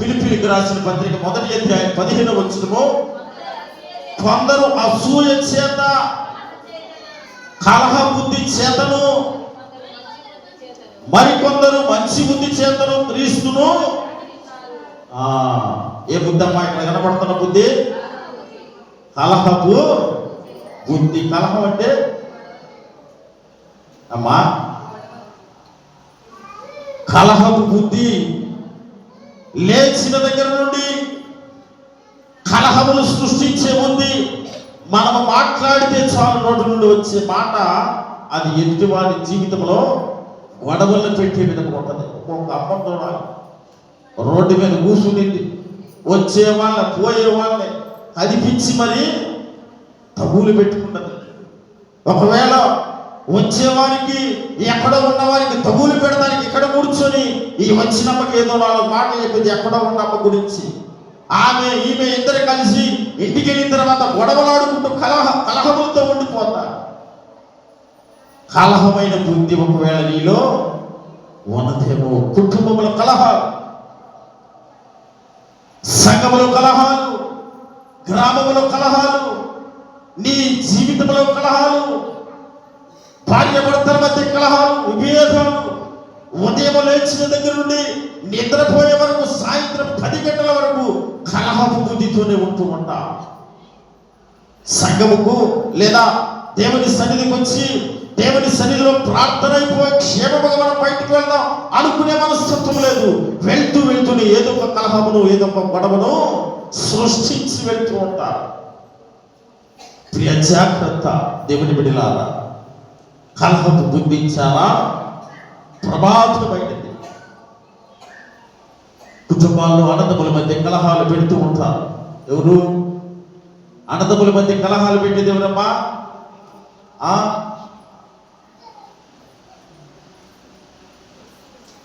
ఫిలిప్పీయులకు రాసిన పత్రిక 1వ అధ్యాయం 15వ వచనము, కొందరు అసూయ చేత కలహ బుద్ధి చేతను మరికొందరు మంచి బుద్ధి చేతను క్రీస్తును. ఏ బుద్ధి అమ్మా ఇక్కడ కనబడుతున్న బుద్ధి? కలహపు బుద్ధి. కలహం అంటే అమ్మా కలహపు బుద్ధి లేచిన దగ్గర నుండి కలహములు సృష్టించే బుద్ధి. మనము మాట్లాడితే చాలు నోటి నుండి వచ్చే మాట అది ఎదుటివారి జీవితంలో గొడవలను పెట్టే విధంగా ఉంటుంది. ఒక్కొక్క అమ్మతో రోడ్డు మీద కూర్చునింది, వచ్చే వాళ్ళని పోయే వాళ్ళని అదిపించి మరి తగులు పెట్టుకున్నది. ఒకవేళ వచ్చేవారికి ఎక్కడో ఉన్నవారికి తగులు పెడతానికి ఇక్కడ కూర్చొని ఈ వచ్చినమ్మకి ఏదో 4 మాటలు చెప్పింది ఎక్కడో ఉన్నమ్మ గురించి. ఆమె ఈమె ఇద్దరు కలిసి ఇంటికి వెళ్ళిన తర్వాత గొడవలాడుకుంటూ కలహములతో ఉండిపోతారు. కలహమైన బుద్ధి ఒకవేళ నీలో ఉన్నదేమో. కుటుంబంలో కలహాలు, సంఘములో కలహాలు, గ్రామంలో కలహాలు, నీ జీవితంలో కలహాలు, భార్యాభర్తల మధ్య కలహాలు, విభేదాలు, ఉదయం లేచిన దగ్గర నుండి నిద్రపోయే వరకు సాయంత్రం 10 గంటల వరకు కలహపు బుద్ధితోనే ఉంటూ ఉంటా. సంఘముకు లేదా దేవుని సన్నిధికి వచ్చి దేవుని సన్నిధిలో ప్రార్థన అయిపోయి క్షేమముగా మనం బయటకు వెళ్దాం అనుకునే మనస్తత్వం లేదు. వెళ్తూ వెళ్తూనే ఏదో ఒక కలహమును ఏదో ఒక గొడవను సృష్టించి వెళ్తూ ఉంటారు. ప్రియ జాగ్రత్త దేవుని బిడ్డలారా, కలహపు బుద్ధి చాలా ప్రమాదమైనది. కుటుంబాల్లో అన్నదమ్ముల మధ్య కలహాలు పెడుతూ ఉంటారు. ఎవరు? అన్నదమ్ముల మధ్య కలహాలు పెట్టేది ఎవరమ్మా?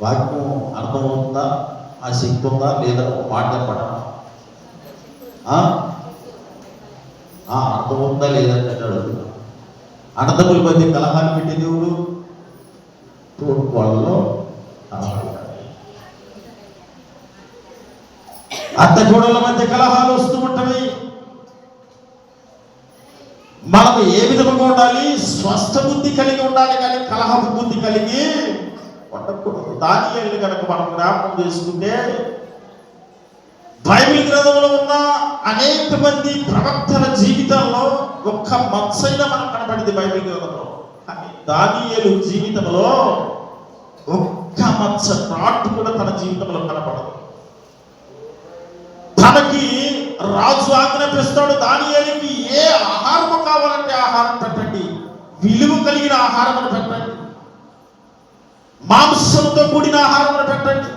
వాక్యం అర్థమవుతుందా? ఆ శక్తి ఉందా లేదా? మాట చెప్పడం అర్థమవుతుందా లేదంటే అడుగుతున్నా. అన్నదమ్ముల మధ్య కలహాలు పెట్టేది ఎవరు? తోడు వాళ్ళలో అత్తగూడల మధ్య కలహాలు వస్తూ ఉంటాయి. మనం ఏ విధంగా ఉండాలి? స్వస్థ బుద్ధి కలిగి ఉండాలి, కానీ కలహపు బుద్ధి కలిగి ఉండకూడదు. దానియేలుని కనుక మనం జ్ఞాపకం చేసుకుంటే బైబిల్ గ్రంథంలో ఉన్న అనేక మంది ప్రవక్తల జీవితాల్లో ఒక్క మత్సైనా మనకు కనబడింది బైబిల్ గ్రంథంలో. కానీ దానియేలు జీవితంలో ఒక్క మత్స నాటు కూడా తన జీవితంలో కనపడదు. తనకి రాజు ఆజ్ఞాపిస్తాడు, దానియేలుకి ఏ ఆహారం కావాలంటే ఆహారం పెట్టండి, విలువ కలిగిన ఆహారం పెట్టండి, మాంసంతో కూడిన ఆహారం పెట్టండి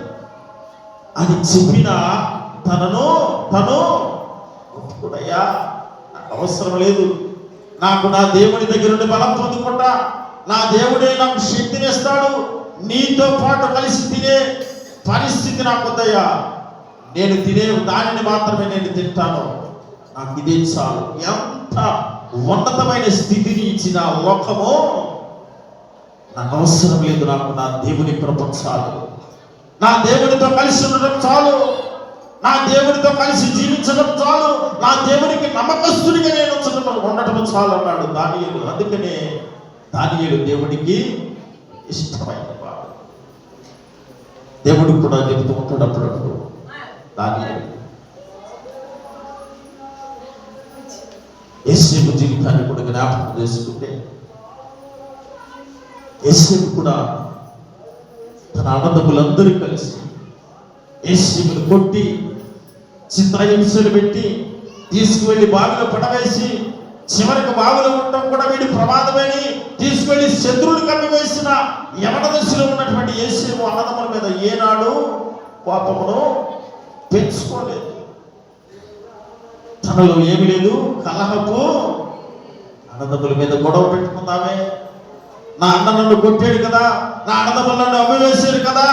అని చెప్పిన తను ఒప్పుకోడయ్యా, నాకు అవసరం లేదు, నాకు నా దేవుడి దగ్గర నుండి బలం పొందుకుంటా, నా దేవుడే నాకు శక్తిని ఇస్తాడు, నీతో పాటు కలిసి తినే పరిస్థితి నాకు వద్దయ్యా, నేను తినే దానిని మాత్రమే నేను తింటాను, నాకు ఇదే చాలు. ఎంత ఉన్నతమైన స్థితిని ఇచ్చిన లోకము నాకు అవసరం లేదు, నాకు నా దేవుని కృప చాలు, నా దేవునితో కలిసి ఉండడం చాలు, నా దేవునితో కలిసి జీవించడం చాలు, నా దేవునికి నమ్మకస్తుడిగా నేను ఉండటం చాలు అన్నాడు దానియేలు. అందుకనే దానియేలు దేవుడికి ఇష్టమైన వాడు. దేవుడు కూడా చెబుతూ ఉంటాడు అప్పుడప్పుడు. దానియేలు యోసేపు జీవితాన్ని కూడా జ్ఞాపకం చేసుకుంటే, యోసేపు కూడా తన అన్నదమ్ములందరూ కలిసి యోసేపును కొట్టి చిత్రహింసలు పెట్టి తీసుకువెళ్ళి బావిలో పడవేసి, చివరికి బావిలో ఉండడం కూడా వీడి ప్రమాదమని తీసుకెళ్లి శత్రువులు కమ్మివేసిన యవన దశలో ఉన్నటువంటి యోసేపు అన్నదమ్ముల మీద ఏనాడు కోపమును పెంచుకోలేదు. తనలో ఏమి లేదు, కలహపు. అన్నదమ్ముల మీద గొడవ పెట్టుకుందామే, నా అన్న నన్ను కొట్టాడు కదా, నా అన్నదమ్ములు నన్ను అమ్మివేశారు కదా.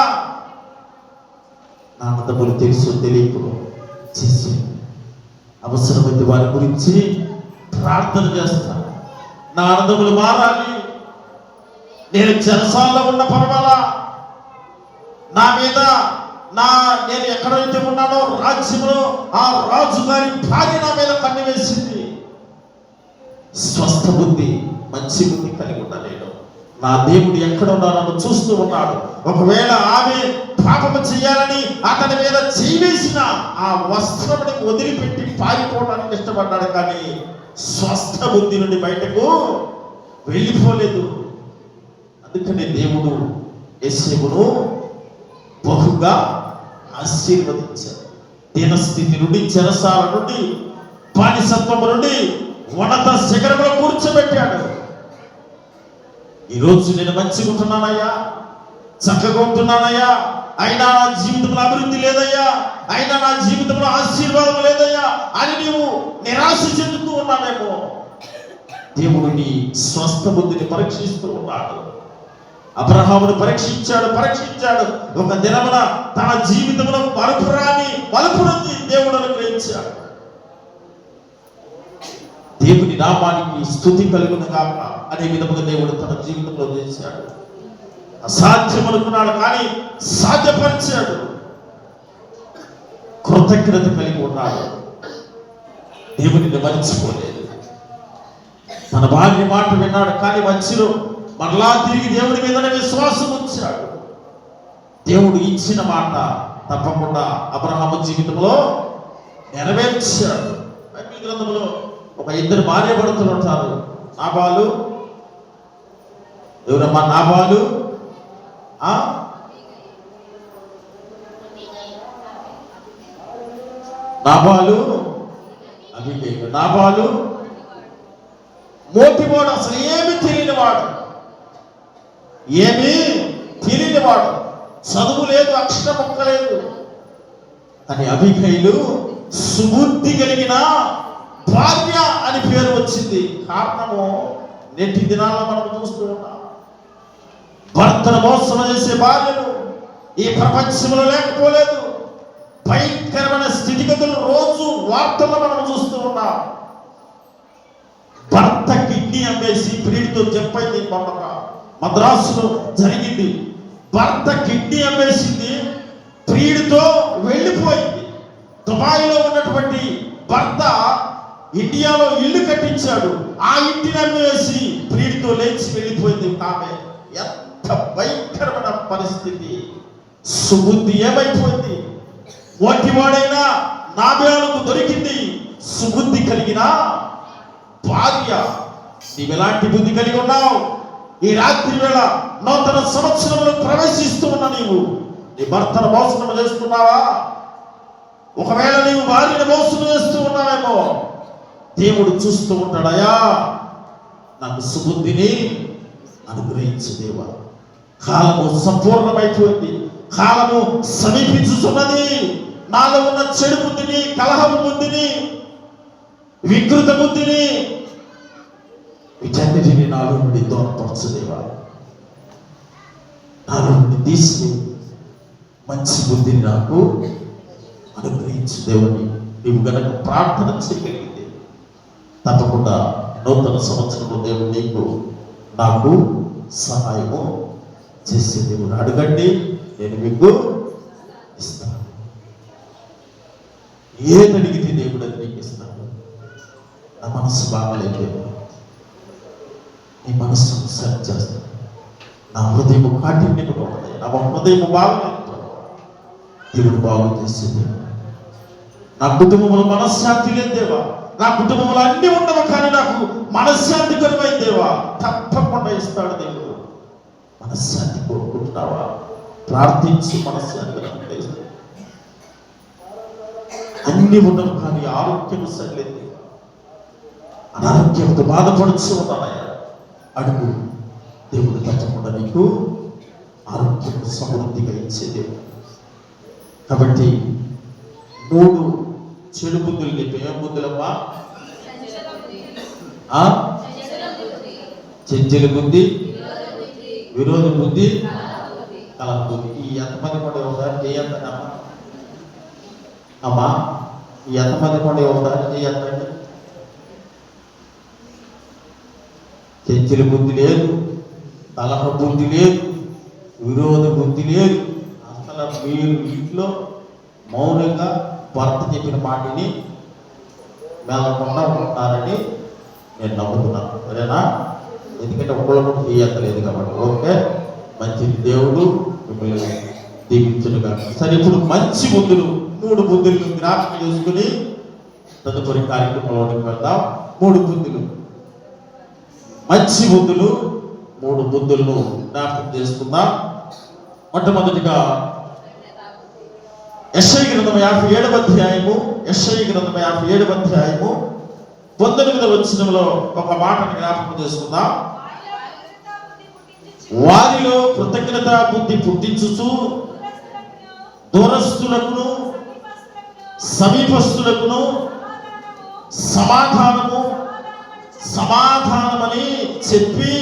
నా అన్నదమ్ములు తెలుసు తెలియకుండా చేసి అవసరమైతే వారి గురించి ప్రార్థన చేస్తాను. నా అన్నదమ్ములు మారాలి, నేను చెరసాల్లో ఉన్న పర్వాలా, నా మీద నేను ఎక్కడైతే ఉన్నానో రాజ్యంలో ఆ రాజు గారి భార్య నా మీద కన్ను వేసింది. స్వస్థ బుద్ధి, మంచి బుద్ధి కలిగి ఉండలేను. నా దేవుడు ఎక్కడ ఉన్నానో చూస్తూ ఉన్నాడు. ఒకవేళ ఆమె పాపము చేయాలని అతని మీద చేవేసిన ఆ వస్త్రముని వదిలిపెట్టి పారిపోవడానికి ఇష్టపడ్డాడు, కానీ స్వస్థ బుద్ధి నుండి బయటకు వెళ్ళిపోలేదు. అందుకని దేవుడు యోసేపును బహుగా ఆశీర్వదించాడు. దీనస్థితి నుండి, చెరసాల నుండి, బానిసత్వం నుండి ఉన్నత శిఖరంలో కూర్చోబెట్టాడు. ఈరోజు నేను మంచిగా ఉంటున్నానయ్యా, చక్కగా ఉంటున్నానయ్యా, అయినా నా జీవితంలో అభివృద్ధి లేదయ్యా, అయినా నా జీవితంలో ఆశీర్వాదం లేదయ్యా అని నీవు నిరాశ చెందుతూ ఉన్నావేమో. దేవుడు నీ స్వస్థ బుద్ధిని పరీక్షిస్తూ ఉన్నాడు. అబ్రహామును పరీక్షించాడు. ఒక దినమున తన జీవితంలో మలుపురాని దేవుడు అనుగ్రహించాడు. దేవుని నామానికి స్తుతి కలుగును గాక అనే విధముగా దేవుడు తన జీవితంలో చేశాడు. అసాధ్యం అనుకున్నాడు, కానీ సాధ్యపరిచాడు. కృతజ్ఞత కలిగి ఉన్నాడు. దేవునిని మర్చిపోలేదు. తన భార్య మాట విన్నాడు, కానీ మంచిలో మరలా తిరిగి దేవుడి మీదనే విశ్వాసం ఉంచాడు. దేవుడు ఇచ్చిన మాట తప్పకుండా అబ్రహాము జీవితంలో నెరవేర్చాడు. బైబిల్ గ్రంథంలో ఒక ఇద్దరు భార్య భర్తలు ఉంటారు. నాబాలు, ఎవరమ్మా నాబాలు, అబీగైలు. నాబాలు మోటివాడు, అసలు ఏమీ తెలియనివాడు, చదువు లేదు, అక్షర మొక్క లేదు. అని అబీగైలు సుబుద్ధి కలిగిన భార్య అని పేరు వచ్చింది. కారణము నేటి దినాల్లో మనం చూస్తూ ఉన్నాం. భర్తను మోసం చేసే భార్యలు ఈ ప్రపంచంలో లేకపోలేదు. భయంకరమైన స్థితిగతులు రోజు వార్తల్లో మనం చూస్తూ ఉన్నాం. భర్త కిడ్నీ అమ్మేసి ప్రియుడితో చెప్పైంది. మద్రాసులో జరిగింది. భర్త కిడ్నీ అమ్మేసింది, ప్రియుడితో వెళ్ళిపోయింది. దుబాయ్లో ఉన్నటువంటి భర్త ఇండియాలో ఇల్లు కట్టించాడు. ఆ ఇంటిని అమ్మేసి ప్రియుడితో లేచి వెళ్ళిపోయింది. ఆమె ఎంత భయంకరమైన పరిస్థితి. సుబుద్ధి ఏమైపోయింది. ఒంటివాడైనా నాబేలుకు దొరికింది. సుబుద్ధి కలిగిన భార్య. నీవు ఎలాంటి బుద్ధి కలిగి ఉన్నావు? ఈ రాత్రి వేళ నూతన సంవత్సరంలో ప్రవేశిస్తూ ఉన్న నీవు నీ భర్తను మోసం చేస్తున్నావా? ఒకవేళ నీవు భార్యను మోసం చేస్తూ ఉన్నావేమో, దేవుడు చూస్తూ ఉంటాడయా, నాకు సుబుద్ధిని అనుగ్రహించు దేవా. కాలము సంపూర్ణమైపోయింది. కాలము సమీపించుతున్నది. నాలో ఉన్న చెడు బుద్ధిని, కలహము బుద్ధిని, వికృత బుద్ధిని, వీటన్నిటిని నాలో నుండి దూరపరచు దేవా. నాలో నుండి తీసి మంచి బుద్ధిని నాకు అనుగ్రహించు దేవుని. నీవు గనక ప్రార్థన చేయగలిగితే తప్పకుండా నూతన సంవత్సరంలో దేవుడు నీకు నాకు సహాయము చేసే దేవుడు. అడగండి, నేను మీకు ఇస్తాను. ఏది అడిగితే దేవుడు అది నీకు ఇస్తాను. నా మనసు బాగాలేదు, నీ మనస్సును సరి చేస్తాను. నా హృదయం కాఠిన్యంగా ఉన్నది, నా హృదయం బాగలేదు. దేవుడు బాగు చేసేది. నా కుటుంబంలో మనశ్శాంతి లేదు దేవా, నా కుటుంబంలో అన్ని ఉండవు కానీ నాకు మనశ్శాంతి కరువైన దేవా, తప్పకుండా ఇస్తాడు దేవుడు. మనశ్శాంతి కోరుకుంటున్నావా? ప్రార్థించి మనశ్శాంతి అన్ని ఉండవు కానీ ఆరోగ్యం సరిలేదు, అనారోగ్యంతో బాధపడుతూ ఉన్నానయ్యా. అడుగు, దేవుడు తప్పకుండా నీకు ఆరోగ్యం సమృద్ధిగా ఇచ్చే దేవుడు. కాబట్టి 3 చెడు బుద్ధులు నీకు ఏం బుద్ధులమ్మా? చెంచల బుద్ధి, విరోధ బుద్ధి, కలహ బుద్ధి. ఈ ఎంతమంది కూడా ఒకసారి చేయంతమ్మా అమ్మా, ఈ ఎంతమంది కూడా ఒకసారి చేయంతండి. చెంచల బుద్ధి లేదు, కలహ బుద్ధి లేదు, విరోధ బుద్ధి లేదు. అసలు మీరు ఇంట్లో మౌనంగా భర్త చెప్పిన మాటని మెలకుండా ఉంటారని నేను నమ్ముతున్నాను. సరేనా? ఎందుకంటే ఒకళ్ళు కూడా చేయలేదు కాబట్టి. ఓకే, మంచి దేవుడు మిమ్మల్ని దీవించునుగా. సరే, ఇప్పుడు మంచి బుద్ధులు 3 బుద్ధులు జ్ఞాపకం చేసుకుని తదుపరి కార్యక్రమంలోకి వెళ్దాం. 3 బుద్ధులు, మంచి బుద్ధులు, 3 బుద్ధులను జ్ఞాపకం చేసుకుందాం. మొట్టమొదటిగా యెషయా గ్రంథం 57వ అధ్యాయము, యెషయా గ్రంథం 57వ అధ్యాయము 19వ వచనంలో ఒక మాటను జ్ఞాపకం చేసుకుందాం. వారిలో కృతజ్ఞతా బుద్ధి పుట్టించుచు దూరస్తులకును సమీపస్తులకును సమాధానమని చెప్పి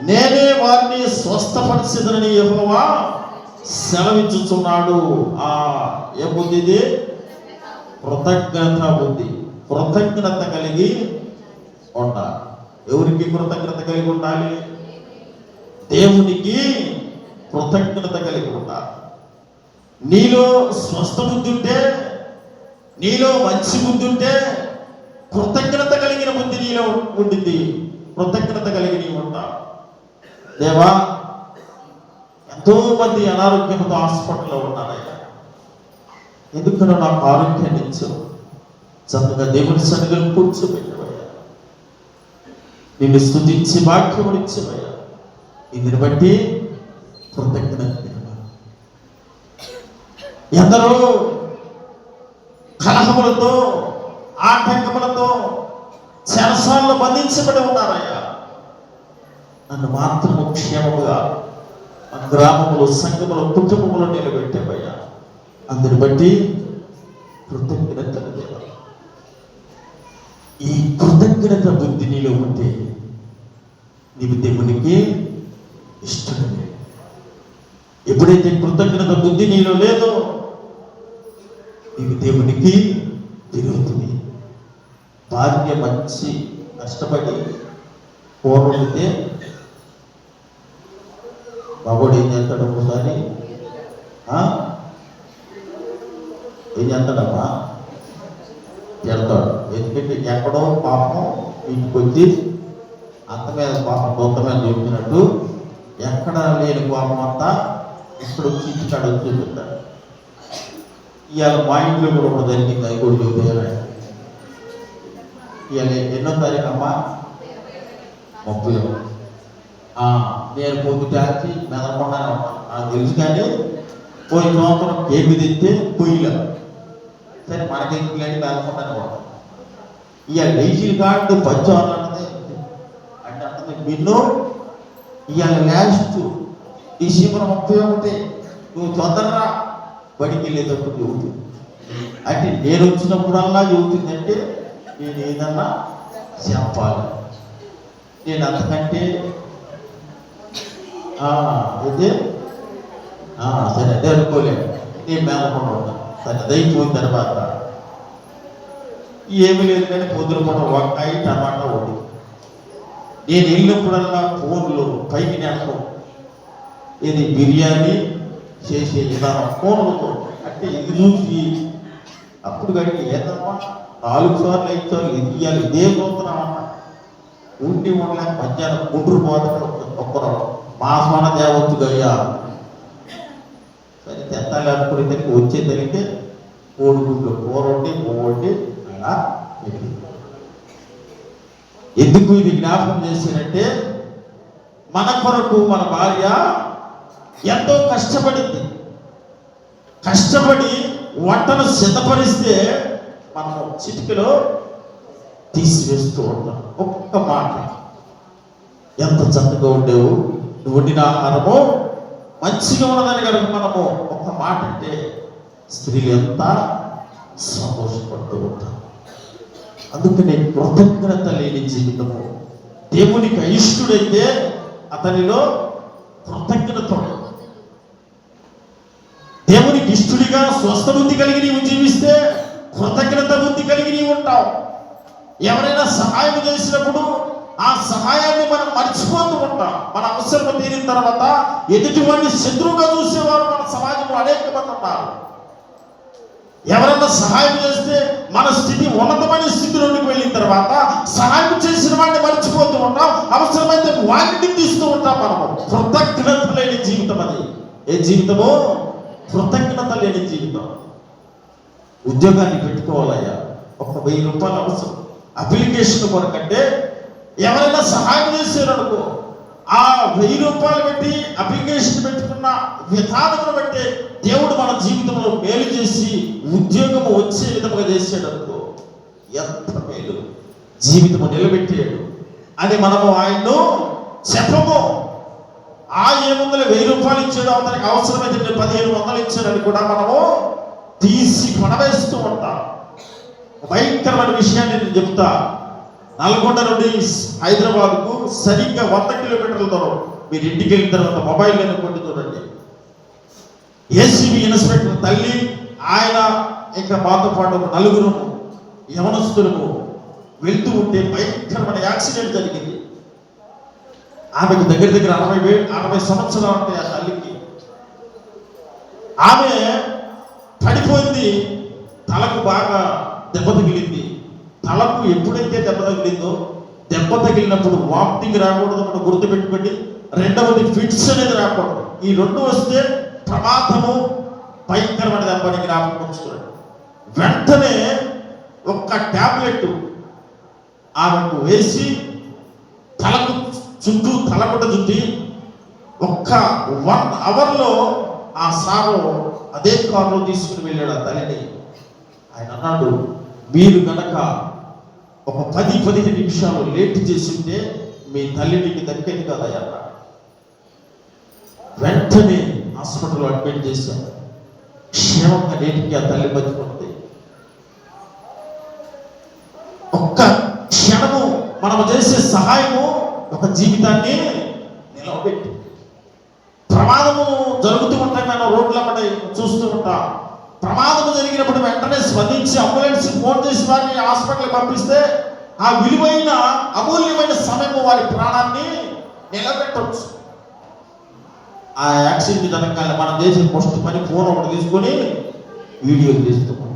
నేనే వారిని స్వస్థపరిచెదనని యెహోవా సెలవిచ్చుచున్నాడు. ఏ బుద్ధి ఇది? కృతజ్ఞత బుద్ధి. కృతజ్ఞత కలిగి ఉండాలి. ఎవరికి కృతజ్ఞత కలిగి ఉండాలి? దేవునికి కృతజ్ఞత కలిగి ఉండాలి. నీలో స్వస్థ బుద్ధి ఉంటే, నీలో మంచి బుద్ధి ఉంటే కృతజ్ఞత కలిగిన బుద్ధి నీలో ఉండింది. కృతజ్ఞత కలిగి నీవు ఉంటావు. దేవా, ఎంతో మంది అనారోగ్యంతో హాస్పిటల్లో ఉన్నారయ్యా, ఎందుకనో నాకు ఆరోగ్యాన్ని ఇచ్చావు. చక్కగా దేవుని సన్నిధిలో కూర్చోబెట్టవయ్యా, నిన్ను స్తుతించి వాక్యములు ఇచ్చేవయ్యా. దీనిని బట్టి కృతజ్ఞత. ఎందరో కలహములతో ఆటంకములతో చెరసాల్లో బంధించబడి ఉన్నారయ్యా, నన్ను మాత్రము క్షేమముగా ఆ గ్రామములు, సంఘములు, కుటుంబములు నిలబెట్టేవయ్యా. అందుని బట్టి కృతజ్ఞత. ఈ కృతజ్ఞత బుద్ధి నీలో ఉంటే నీవు దేవునికి ఇష్టమే. ఎప్పుడైతే కృతజ్ఞత బుద్ధి నీలో లేదో నీవు దేవునికి విరోధి. భార్య మంచి కష్టపడి పోరుడితే బాబోడు ఏం చేస్తాడు? ఒకసారి ఏం చేస్తాడమ్మా? తిడతాడు. ఎందుకంటే ఎక్కడో పాపం ఇంటికి వచ్చి అంత మీద పాపం దొంత మీద చూపినట్టు ఎక్కడ లేని పాపం అంతా ఇక్కడ వచ్చి ఇంటికాడ వచ్చి చూపిస్తాడు. ఇవాళ మా ఇంట్లో కూడా ఒక జరిగింది. అది కూడా చూపించాలి. ఇవాళ ఎన్నో తారీఖు అమ్మా? 30. నేను పొద్దుటాచి మెదలకుండానే ఉంటాను, నాకు తెలుసు. కానీ పోయి సంవత్సరం కేబీ తింటే పొయ్యిలో సరే మనకెందుకు లేని మెదలకుండానే ఉంటాను. ఇవాళ లేచి కాదు పంచాలు అన్నది అంటే అంటుంది నిన్ను ఇవాళ లాస్ట్ డిసెంబర్ 31 నువ్వు తొందరగా బడికి వెళ్ళేటప్పుడు చెబుతుంది. అంటే నేను వచ్చినప్పుడల్లా చెబుతుందంటే నేను ఏదన్నా చెప్పాలి. నేను అంతకంటే అయితే సరే అదే అనుకోలేదు. నేను మేలకుండా ఉంటాను. సరే అదైపోయిన తర్వాత ఏమి లేదు కానీ పొద్దున పూట వంకాయ టమాటా వండి నేను వెళ్ళినప్పుడల్లా ఫోన్లో పైకి నేస్తాం. ఇది బిర్యానీ చేసే విధానం ఫోన్లతో అంటే ఇది చూసి అప్పుడు కానీ ఏదమ్మా 4 సార్లు 5 సార్లు ఇది ఇవ్వాలి ఇదే పోతున్నామన్నా ఉండి ఉండలేక మధ్యాహ్నం గుండ్రు పోతే ఒక్కరు మా స్వాన దేవత్తుగా మరి తెత్తాలి అనుకునే దానికి వచ్చే దానికి కోడిగుడ్లు కూర వండి వండి అలా పెట్టింది. ఎందుకు ఇది జ్ఞాపకం చేశానంటే, మన కొరకు మన భార్య ఎంతో కష్టపడి వంటను సిద్ధపరిస్తే మనము చిటికలో తీసివేస్తూ ఉంటాం. ఒక్క మాట, ఎంత చక్కగా ఉండేవు, నువ్వు వండిన ఆహారము మంచిగా ఉన్నదని కనుక మనము ఒక్క మాట అంటే స్త్రీలు ఎంత సంతోషపడుతూ ఉంటారు. అందుకనే కృతజ్ఞత లేని జీవితము, దేవునికి అయిష్టుడైతే అతనిలో కృతజ్ఞత ఉండదు. దేవునికి ఇష్టడిగా స్వస్థ బుద్ధి కలిగి నీవు జీవిస్తే కృతజ్ఞత బుద్ధి కలిగి నీవు ఉంటావు. ఎవరైనా సహాయం చేసినప్పుడు ఆ సహాయాన్ని మనం మర్చిపోతూ ఉంటాం. మన అవసరం తీరిన తర్వాత ఎదుటివాడిని శత్రువుగా చూసేవారు మన సమాజంలో అనేక మంది ఉన్నారు. ఎవరన్నా సహాయం చేస్తే మన స్థితి ఉన్నతమైన స్థితిలోకి వెళ్ళిన తర్వాత సహాయం చేసిన వాడిని మర్చిపోతూ ఉంటాం. అవసరమైతే వాటిని తీస్తూ ఉంటాం. మనము కృతజ్ఞత లేని జీవితం అది. ఏ జీవితము? కృతజ్ఞత లేని జీవితం. ఉద్యోగాన్ని పెట్టుకోవాలయ్యా, ఒక 1000 రూపాయలు అవసరం అప్లికేషన్ కొరకంటే ఎవరైనా సహాయం చేశారనుకో, ఆ 1000 రూపాయలు పెట్టి అప్లికేషన్ పెట్టుకున్న విధానమును బట్టి దేవుడు మన జీవితంలో మేలు చేసి ఉద్యోగము వచ్చే విధముగా చేసాడు అనుకో, ఎంత మేలు, జీవితము నిలబెట్టాడు అని మనము ఆయన్ను చెప్పము. ఏముందులో 1000 రూపాయలు ఇచ్చాడు, అతనికి అవసరమైతే 1500 ఇచ్చాడని కూడా మనము తీసి పడవేస్తూ ఉంటాం. భయంకరమైన విషయాన్ని నేను చెప్తా. నల్గొండ నుండి హైదరాబాద్కు సరిగ్గా 100 కిలోమీటర్ల దూరం. మీరు ఇంటికి వెళ్ళిన తర్వాత మొబైల్ కొట్టి చూడండి. ఏసీబీ ఇన్స్పెక్టర్ తల్లి, ఆయన ఇంకా మాతో పాటు 4 యవనస్తులకు వెళ్తూ ఉంటే భయంకరమైన యాక్సిడెంట్ జరిగింది. ఆమెకు దగ్గర 60 సంవత్సరాలు ఉంటాయి ఆ తల్లికి. ఆమె పడిపోయింది, తలకు బాగా దెబ్బ తగిలింది. తలకు ఎప్పుడైతే దెబ్బ తగిలిందో, దెబ్బ తగిలినప్పుడు వామిటింగ్ రాకూడదు, మనం గుర్తుపెట్టుకోండి. రెండవది ఫిట్స్ అనేది రాకూడదు. ఈ 2 వస్తే ప్రమాదము, భయంకరమైన దెబ్బని జ్ఞాపకం ఉంచుకోండి. వెంటనే ఒక్క టాబ్లెట్ ఆమెకు వేసి తలకు చుట్టూ తలముట చుట్టి ఒక్క 1 అవర్లో ఆ సారు అదే కారులో తీసుకుని వెళ్ళాడు ఆ తల్లిని. ఆయన అన్నాడు, మీరు గనక ఒక 10-15 నిమిషాలు లేట్ చేసి ఉంటే మీ తల్లికి దక్కేది కదా అన్నాడు. వెంటనే హాస్పిటల్లో అడ్మిట్ చేశాను. క్షేమంగా నేటికి ఆ తల్లి బతుకుంది. ఒక్క క్షణము మనము చేసే సహాయము ఒక జీవితాన్ని నిలవబెట్టి. ప్రమాదము జరుగుతూ ఉంటాయి, మనం రోడ్ల చూస్తూ ఉంటాం. ప్రమాదం జరిగినప్పుడు వెంటనే స్పందించి అంబులెన్స్ ఫోన్ చేసి వారిని హాస్పిటల్కి పంపిస్తే ఆ విలువైన అమూల్యమైన సమయం వారి ప్రాణాన్ని నిలబెట్టవచ్చు. ఆ యాక్సిడెంట్ జరగాలి, మనం చేసే ఫస్ట్ పని ఫోన్ ఒకటి తీసుకొని వీడియో తీస్తున్నాం.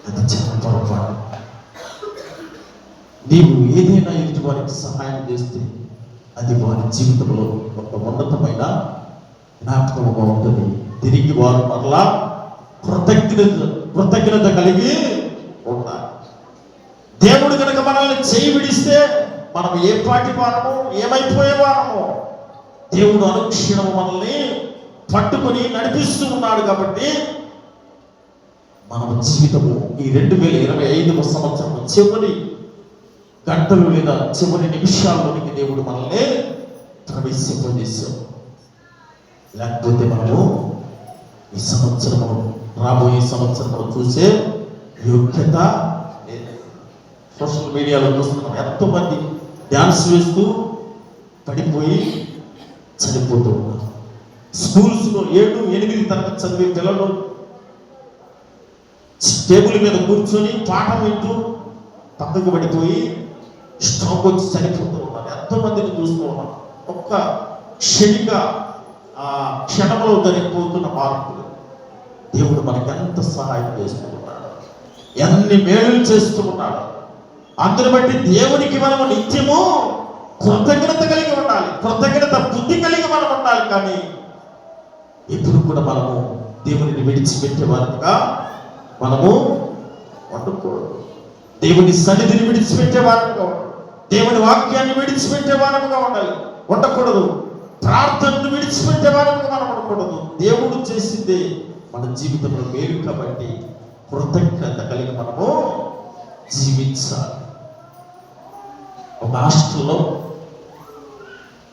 అది చాలా పొరపాటు. నీవు ఏదైనా ఎదుటి వారికి సహాయం చేస్తే అది వారి జీవితంలో ఒక ఉన్నతమైన జ్ఞాపకముగా ఉంటుంది. తిరిగి వారు మరలా కృతజ్ఞత కలిగి ఉండాలి. దేవుడు కనుక మనల్ని చేయి విడిస్తే మనం ఏ పాటి వారము, ఏమైపోయేవారము. దేవుడు అనుక్షణము మనల్ని పట్టుకొని నడిపిస్తూ ఉన్నాడు. కాబట్టి మన జీవితము ఈ 2025 సంవత్సరం చివరి గంటలు లేదా చివరి నిమిషాల్లోనికి దేవుడు మనల్ని ప్రవేశింపజేశాం. లేకపోతే మనము ఈ సంవత్సరము, రాబోయే సంవత్సరంలో చూసే యోగ్యత లేదు. సోషల్ మీడియాలో చూస్తున్నాం, ఎంతోమంది డ్యాన్స్ వేస్తూ పడిపోయి చనిపోతూ ఉన్నారు. స్కూల్స్లో 7-8 తరగతి చదివే పిల్లలు టేబుల్ మీద కూర్చొని పాఠం వింటూ పక్కకు పడిపోయి స్ట్రోక్ వచ్చి చనిపోతూ ఉన్నారు. ఎంతోమందిని చూస్తూ ఉన్నాం. ఒక్క క్షణంలో జరిగిపోతున్న మార్పులు. దేవుడు మనకి ఎంత సహాయం చేస్తూ ఉన్నాడు, ఎన్ని మేలు చేస్తూ ఉన్నాడు. అందుని బట్టి దేవునికి మనము నిత్యము కృతజ్ఞత కలిగి ఉండాలి. ఉండాలి, కృతజ్ఞత బుద్ధి కలిగి మనం ఉండాలి. కానీ ఎప్పుడు కూడా మనము దేవునిని విడిచిపెట్టే వారముగా మనము ఉండకూడదు. దేవుని సన్నిధిని విడిచిపెట్టే వారముగా ఉండాలి. దేవుని వాక్యాన్ని విడిచిపెట్టే వారముగా ఉండాలి, ఉండకూడదు. ప్రార్థనను విడిచిపెట్టే వారముగా మనం ఉండకూడదు. దేవుడు చేసిందే మన జీవితంలో మేలు కాబట్టి కృతజ్ఞత కలిగి మనము జీవించాలి. ఒక హాస్టల్లో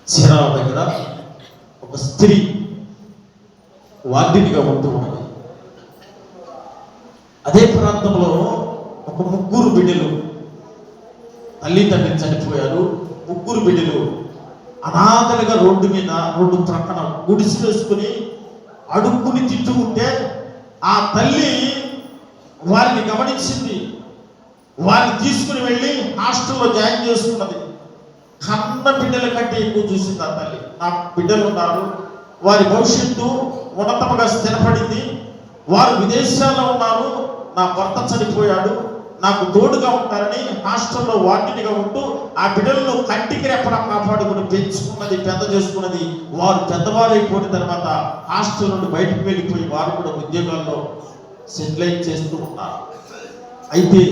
చీరాల దగ్గర ఒక స్త్రీ వార్డినిగా ఉంటూ ఉన్నది. అదే ప్రాంతంలో ఒక 3 బిడ్డలు, తల్లిదండ్రులు చనిపోయారు. 3 బిడ్డలు అనాథలుగా రోడ్డు మీద, రోడ్డు ప్రక్కన గుడిసి వేసుకుని అడుక్కుని తింటూ ఉంటే ఆ తల్లి వారిని గమనించింది. వారిని తీసుకుని వెళ్ళి హాస్టల్లో జాయిన్ చేసుకున్నది. కన్న బిడ్డల కంటే ఎక్కువ చూసింది ఆ తల్లి. నా బిడ్డలు ఉన్నారు, వారి భవిష్యత్తు ఉన్నతముగా స్థిరపడింది, వారు విదేశాల్లో ఉన్నారు, నా భర్త చనిపోయాడు, నాకు తోడుగా ఉంటారని హాస్టల్లో వార్డెన్గా ఉంటూ ఆ బిడ్డలను కంటికి రెప్పలా కాపాడుకుని పెంచుకున్నది, పెద్ద చేసుకున్నది. వారు పెద్దవారు అయిపోయిన తర్వాత హాస్టల్ నుండి బయటకు వెళ్ళిపోయి వారు కూడా ఉద్యోగాల్లో సెటిలైజ్ చేస్తూ ఉన్నారు. అయితే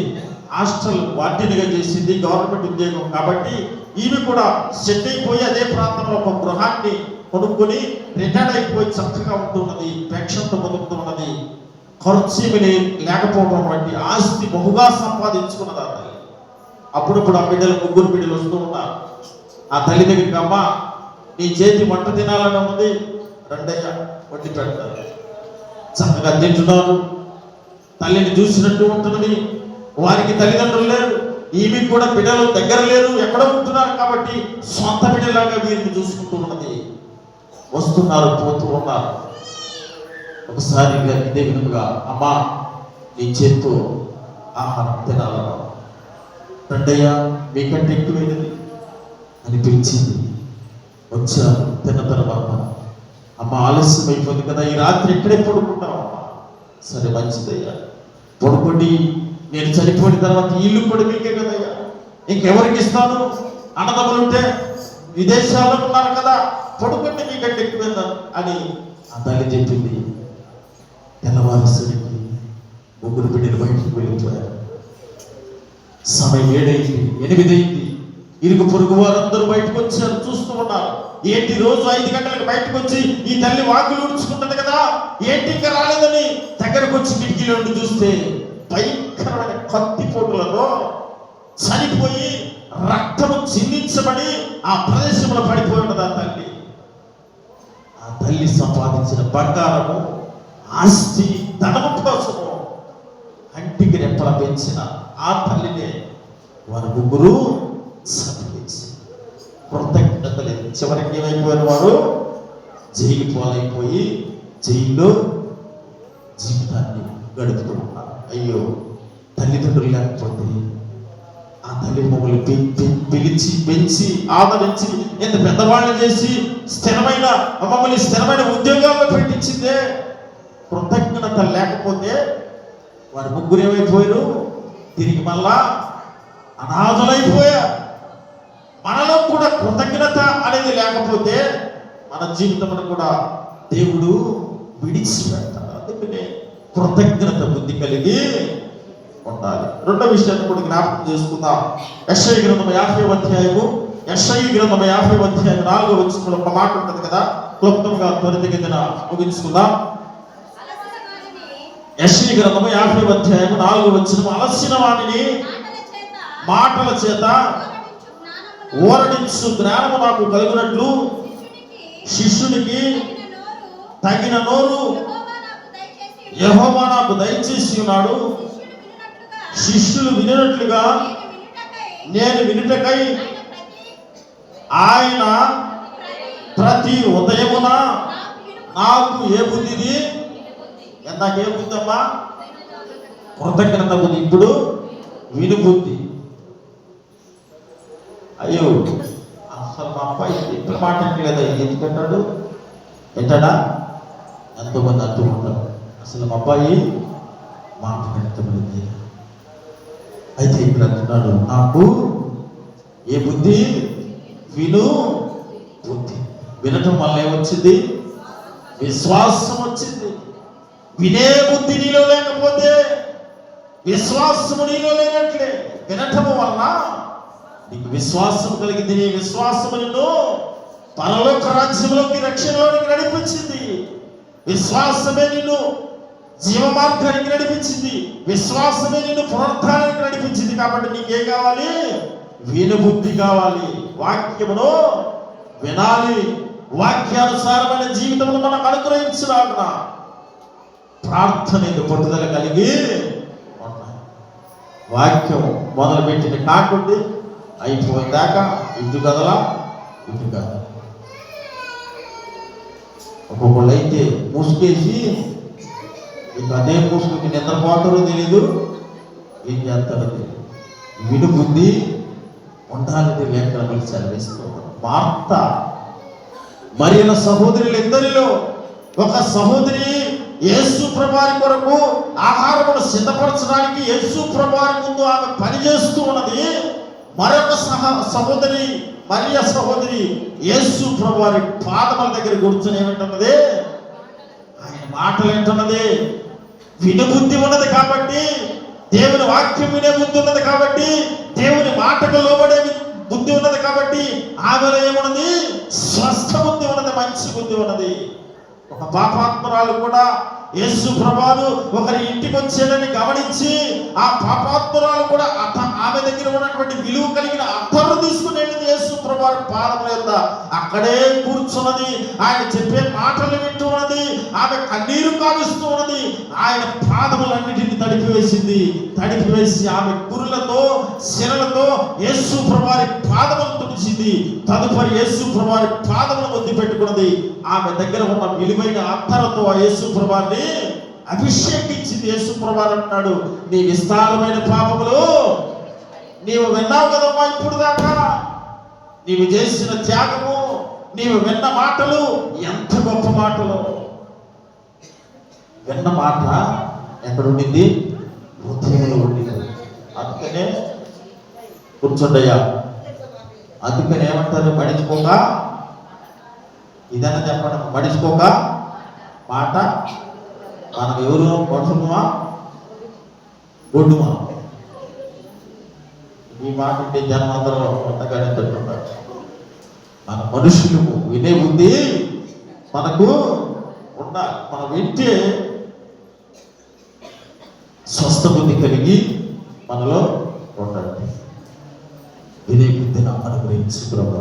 హాస్టల్ వార్డెన్గా చేసింది, గవర్నమెంట్ ఉద్యోగం కాబట్టి ఈమె కూడా సెట్ అయిపోయి అదే ప్రాంతంలో ఒక గృహాన్ని కొనుక్కొని రిటైర్డ్ అయిపోయి చక్కగా ఉంటున్నది, పెన్షన్తో బతుకుతున్నది. ఖర్చు లేకపోవడం వంటి ఆస్తి బహుగా సంపాదించుకున్నది ఆ తల్లి. అప్పుడప్పుడు ఆ బిడ్డలు 3 బిడ్డలు వస్తూ ఉన్నారు. ఆ తల్లి దగ్గరికి, అమ్మ నీ చేతి వంట తినాలని ఉన్నది, రెండయ్య వండి పెడతారు. చక్కగా తింటున్నారు, తల్లిని చూసినట్టు ఉంటున్నది. వారికి తల్లిదండ్రులు లేరు, ఈమె కూడా బిడ్డలు దగ్గర లేరు, ఎక్కడో ఉంటున్నారు కాబట్టి సొంత బిడ్డలాగా వీరిని చూసుకుంటూ ఉన్నది. వస్తున్నారు, పోతూ ఉన్నారు. ఒకసారి ఇదే విధముగా, అమ్మా నీ చేత్తో ఆహారం తినాలన్నా, రెండయ్య మీకంటే ఎక్కువైనది అని పిలిచింది. వచ్చారు. తిన్న తర్వాత, అమ్మ ఆలస్యం అయిపోయింది కదా, ఈ రాత్రి ఇక్కడే పడుకుంటామమ్మా. సరే మంచిదయ్యా, పడుకోండి, నేను చనిపోయిన తర్వాత ఇల్లు కూడా మీకే కదయ్యా, ఇంకెవరికి ఇస్తాను, అన్నదమ్ములు ఉంటే విదేశాల్లో ఉన్నారు కదా, పడుకోండి మీకంటే ఎక్కువ అని ఆ తల్లి చెప్పింది. తెల్లవారుసరికి 3 బిడ్డలు బయటికి వెళ్ళిపోయారు. సమయం 7 అయింది, 8 అయింది. ఇరుగు పొరుగు వారందరూ బయటకు వచ్చారు, చూస్తూ ఉన్నారు. ఏంటి రోజు 5 గంటలకు బయటకు వచ్చి ఈ తల్లి వాకిలు ఊడ్చుకుంటుంది కదా, ఏంటి ఇంకా రాలేదని దగ్గరకు వచ్చి కిటికీలో నుండి చూస్తే భయంకరమైన కత్తిపోటులలో చనిపోయి రక్తము చిందించబడి ఆ ప్రదేశంలో పడిపోయి ఉన్నది ఆ తల్లి. ఆ తల్లి సంపాదించిన బంగారము, ఆస్తి, ధనము కోసము కంటికి రెప్పల పెంచిన ఆ తల్లినే వారు 3 సంపాదించి కృతజ్ఞత లేదు. చివరికి ఏమైపోయిన వారు జైలు పాలైపోయి జైల్లో జీవితాన్ని గడుపుతూ ఉన్నారు. అయ్యో, తల్లిదండ్రులు లేకపోతే ఆ తల్లి మమ్మల్ని పిలిచి పెంచి ఆదరించి ఎంత పెద్దవాళ్ళని చేసి మమ్మల్ని స్థిరమైన ఉద్యోగాల్లో పెట్టించిందే. కృతజ్ఞత లేకపోతే వారు 3 ఏమైపోయారు, తిరిగి మళ్ళా అనాథలైపోయారు. మనలో కూడా కృతజ్ఞత అనేది లేకపోతే మన జీవితంలో కూడా దేవుడు విడిచిపెడతాడు. అందుకనే కృతజ్ఞత బుద్ధి కలిగి ఉండాలి. రెండో విషయాన్ని కూడా జ్ఞాపకం చేసుకుందాం. యెషయా గ్రంథం 50వ అధ్యాయము, యెషయా గ్రంథం 50వ అధ్యాయం 4వ వచనంలో ఒక మాట ఉంటుంది కదా, క్లుప్తంగా త్వరితగతిన ముగించుకుందాం. యెషయా గ్రంథం 50వ అధ్యాయం 4వ వచనం, అలసిన వానిని మాటల చేత ఓరడించు జ్ఞానము నాకు కలిగినట్లు శిష్యునికి తగిన నోరు యెహోవా నాకు దయచేసి ఉన్నాడు. శిష్యులు వినినట్లుగా నేను వినుటకై ఆయన ప్రతి ఉదయమున నాకు ఏ బుద్ధిది, నాకే బుద్ధి అమ్మా, కృతజ్ఞత బుద్ధి. ఇప్పుడు వినుబుద్ధి. అయ్యో, అసలు మా అబ్బాయి ఇప్పుడు మాట్లాడి కదా, ఎందుకంటాడు ఎంటాడా, ఎంతోమంది అంటూ ఉంటారు, అసలు మా అబ్బాయి మాట్లాడలేదు. అయితే ఇప్పుడు అంటున్నాడు, నాకు ఏ బుద్ధి, విను బుద్ధి. వినటం వల్ల ఏమొచ్చింది? విశ్వాసం వచ్చింది. వినే బుద్ధి నీలో లేకపోతే విశ్వాసము నీలో లేనట్లే. వినటము వల్ల నీకు విశ్వాసం కలిగింది. నీ విశ్వాసము నిన్ను పరలోక రాజ్యంలోకి, రక్షణలోనికి నడిపించింది. విశ్వాసమే నిన్ను జీవ మార్గానికి నడిపించింది. విశ్వాసమే నిన్ను పునరుద్ధానానికి నడిపించింది. కాబట్టి నీకేం కావాలి? వినుబుద్ధి కావాలి. వాక్యమును వినాలి. వాక్యానుసారమైన జీవితమును మనకు అనుగ్రహించులాగున ప్రార్థన పట్టుదల కలిగి వాక్యం మొదలుపెట్టిన కాకుండి అయిపోయిందాకా ఇటు కదలా ఇటు కదల. ఒక్కొక్కళ్ళు అయితే ముసుకేసి ఇక అదే ముసుగుకి నిద్రపోతారో తెలీదు, ఏం చేస్తారో తెలియదు. వినుబుద్ధి ఉండాలని లేఖనాలు సెలవిస్తున్నారు. మార్త మరియల సహోదరులందరిలో ఒక సహోదరి యేసు ప్రభువారి కొరకు ఆహారమును సిద్ధపరచడానికి యేసు ప్రభువారి ముందు ఆమె పనిచేస్తూ ఉన్నది. మరొక సహోదరి మరియ సహోదరి యేసు ప్రభువారి పాదముల దగ్గర కూర్చొని ఏమంటున్నది? ఆయన మాటలు ఏంటున్నది? వినుబుద్ధి ఉన్నది కాబట్టి, దేవుని వాక్యం వినే బుద్ధి ఉన్నది కాబట్టి, దేవుని మాటకు లోబడే బుద్ధి ఉన్నది కాబట్టి ఆమెలో ఏమున్నది? స్వస్థ బుద్ధి ఉన్నది, మంచి బుద్ధి ఉన్నది. ఒక పాపాత్మురాలు కూడా యేసు ప్రభువు ఒకరి ఇంటికి వచ్చాడని గమనించి ఆ పాపాత్మురాలు కూడా ఆమె దగ్గర ఉన్నటువంటి విలువ కలిగిన అత్తరు తీసుకుని వెళ్ళింది యేసు ప్రభువు పాదముల యొద్ద. అక్కడే కూర్చున్నది. ఆయన చెప్పే మాటలు వింటూ ఉన్నది. ఆమె కన్నీరు కావిస్తూ ఉన్నది. ఆయన పాదములన్నిటిని తడిపివేసి ఆమె కురులతో శిరలతో యేసు ప్రభువు పాదములు తుడిచింది. తదుపరి యేసు ప్రభువు పాదములు ముద్దు పెట్టుకున్నది. ఆమె దగ్గర ఉన్న విలువైన అత్తరతో ఆ యేసు ప్రభువుని అభిషేకించింది. యేసు ప్రభువు అంటున్నాడు, నీ విస్తారమైన పాపములు నీవు విన్నావు కదమ్మా. ఇప్పుడు దాకా నీవు చేసిన త్యాగము, నీవు విన్న మాటలు ఎంత గొప్ప మాటలు. విన్న మాట ఎక్కడుండింది? హృదయంలో ఉండింది. అందుకనే కూర్చోండయ్యా. అందుకని ఏమంటారు? మడిచిపోక, ఇదన్నా చెప్పండి, మడిచిపోక మాట. మనం ఎవరు? మనుషులమా గొడ్డుమా? ఈ మాట ఉంటే జనం అందరూ కొత్తగానే తింటున్నారు. మన మనుషులు వినే బుద్ధి మనకు ఉండాలి. మనం వింటే స్వస్థ బుద్ధి కలిగి మనలో ఉండాలి. వినే బుద్ధిని అనుగ్రహించు ప్రభు.